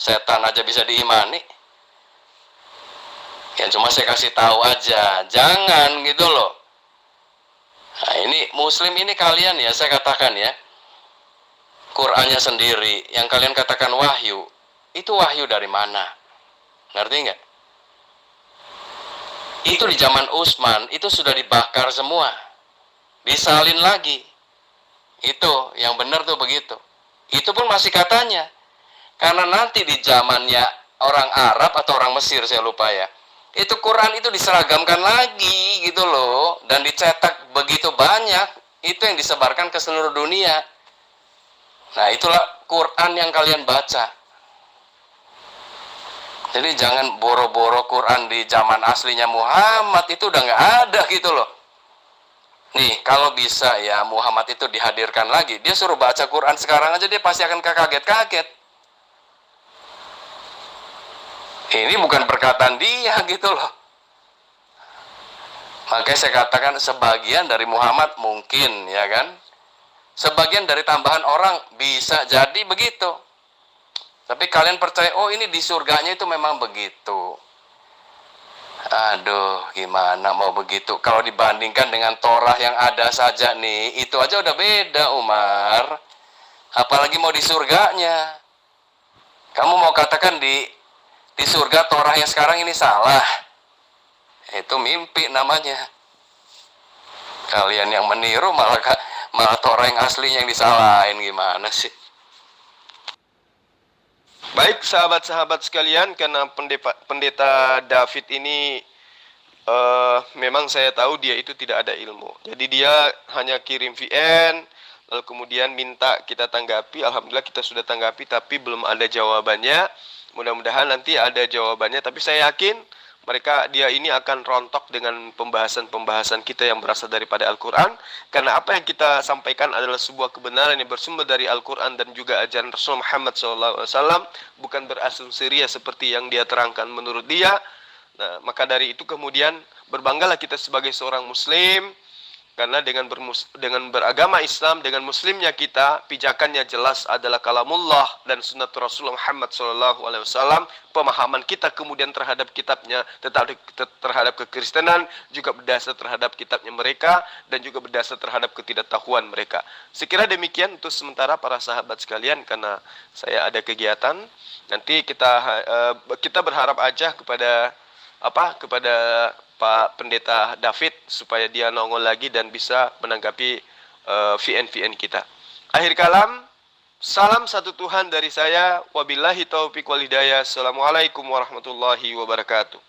Setan aja bisa diimani. Ya cuma saya kasih tahu aja. Jangan gitu loh. Nah ini muslim ini kalian ya, saya katakan ya, Qur'annya sendiri yang kalian katakan wahyu, itu wahyu dari mana? Ngerti nggak? Itu di zaman Utsman itu sudah dibakar semua, disalin lagi. Itu yang benar tuh begitu. Itu pun masih katanya, karena nanti di zamannya orang Arab atau orang Mesir saya lupa ya, itu Quran itu diseragamkan lagi gitu loh, dan dicetak begitu banyak, itu yang disebarkan ke seluruh dunia. Nah itulah Quran yang kalian baca. Jadi jangan boro-boro Quran di zaman aslinya Muhammad itu udah nggak ada gitu loh. Nih kalau bisa ya Muhammad itu dihadirkan lagi, dia suruh baca Quran sekarang aja dia pasti akan kaget-kaget. Ini bukan perkataan dia gitu loh. Makanya saya katakan sebagian dari Muhammad mungkin ya kan. Sebagian dari tambahan orang bisa jadi begitu. Tapi kalian percaya, oh ini di surganya itu memang begitu. Aduh, gimana mau begitu? Kalau dibandingkan dengan Torah yang ada saja nih, itu aja udah beda, Umar. Apalagi mau di surganya. Kamu mau katakan di surga Torah yang sekarang ini salah? Itu mimpi namanya. Kalian yang meniru malah Torah yang aslinya yang disalahin, gimana sih? Baik sahabat-sahabat sekalian, karena pendeta David ini memang saya tahu dia itu tidak ada ilmu. Jadi dia hanya kirim VN, lalu kemudian minta kita tanggapi. Alhamdulillah kita sudah tanggapi, tapi belum ada jawabannya. Mudah-mudahan nanti ada jawabannya, tapi saya yakin dia ini akan rontok dengan pembahasan-pembahasan kita yang berasal daripada Al-Quran. Karena apa yang kita sampaikan adalah sebuah kebenaran yang bersumber dari Al-Quran dan juga ajaran Rasul Muhammad SAW, bukan berasumsi ria seperti yang dia terangkan menurut dia. Nah, maka dari itu kemudian berbanggalah kita sebagai seorang muslim, karena dengan beragama Islam, dengan muslimnya kita, pijakannya jelas adalah kalamullah dan sunnah Rasulullah Muhammad SAW. Pemahaman kita kemudian terhadap kitabnya, terhadap kekristenan, juga berdasar terhadap kitabnya mereka, dan juga berdasar terhadap ketidaktahuan mereka. Sekira demikian untuk sementara para sahabat sekalian, karena saya ada kegiatan. Nanti kita berharap aja kepada Pak Pendeta David supaya dia nongol lagi dan bisa menanggapi VN kita. Akhir kalam, salam satu Tuhan dari saya. Wabillahi taufiq wal hidayah. Assalamualaikum warahmatullahi wabarakatuh.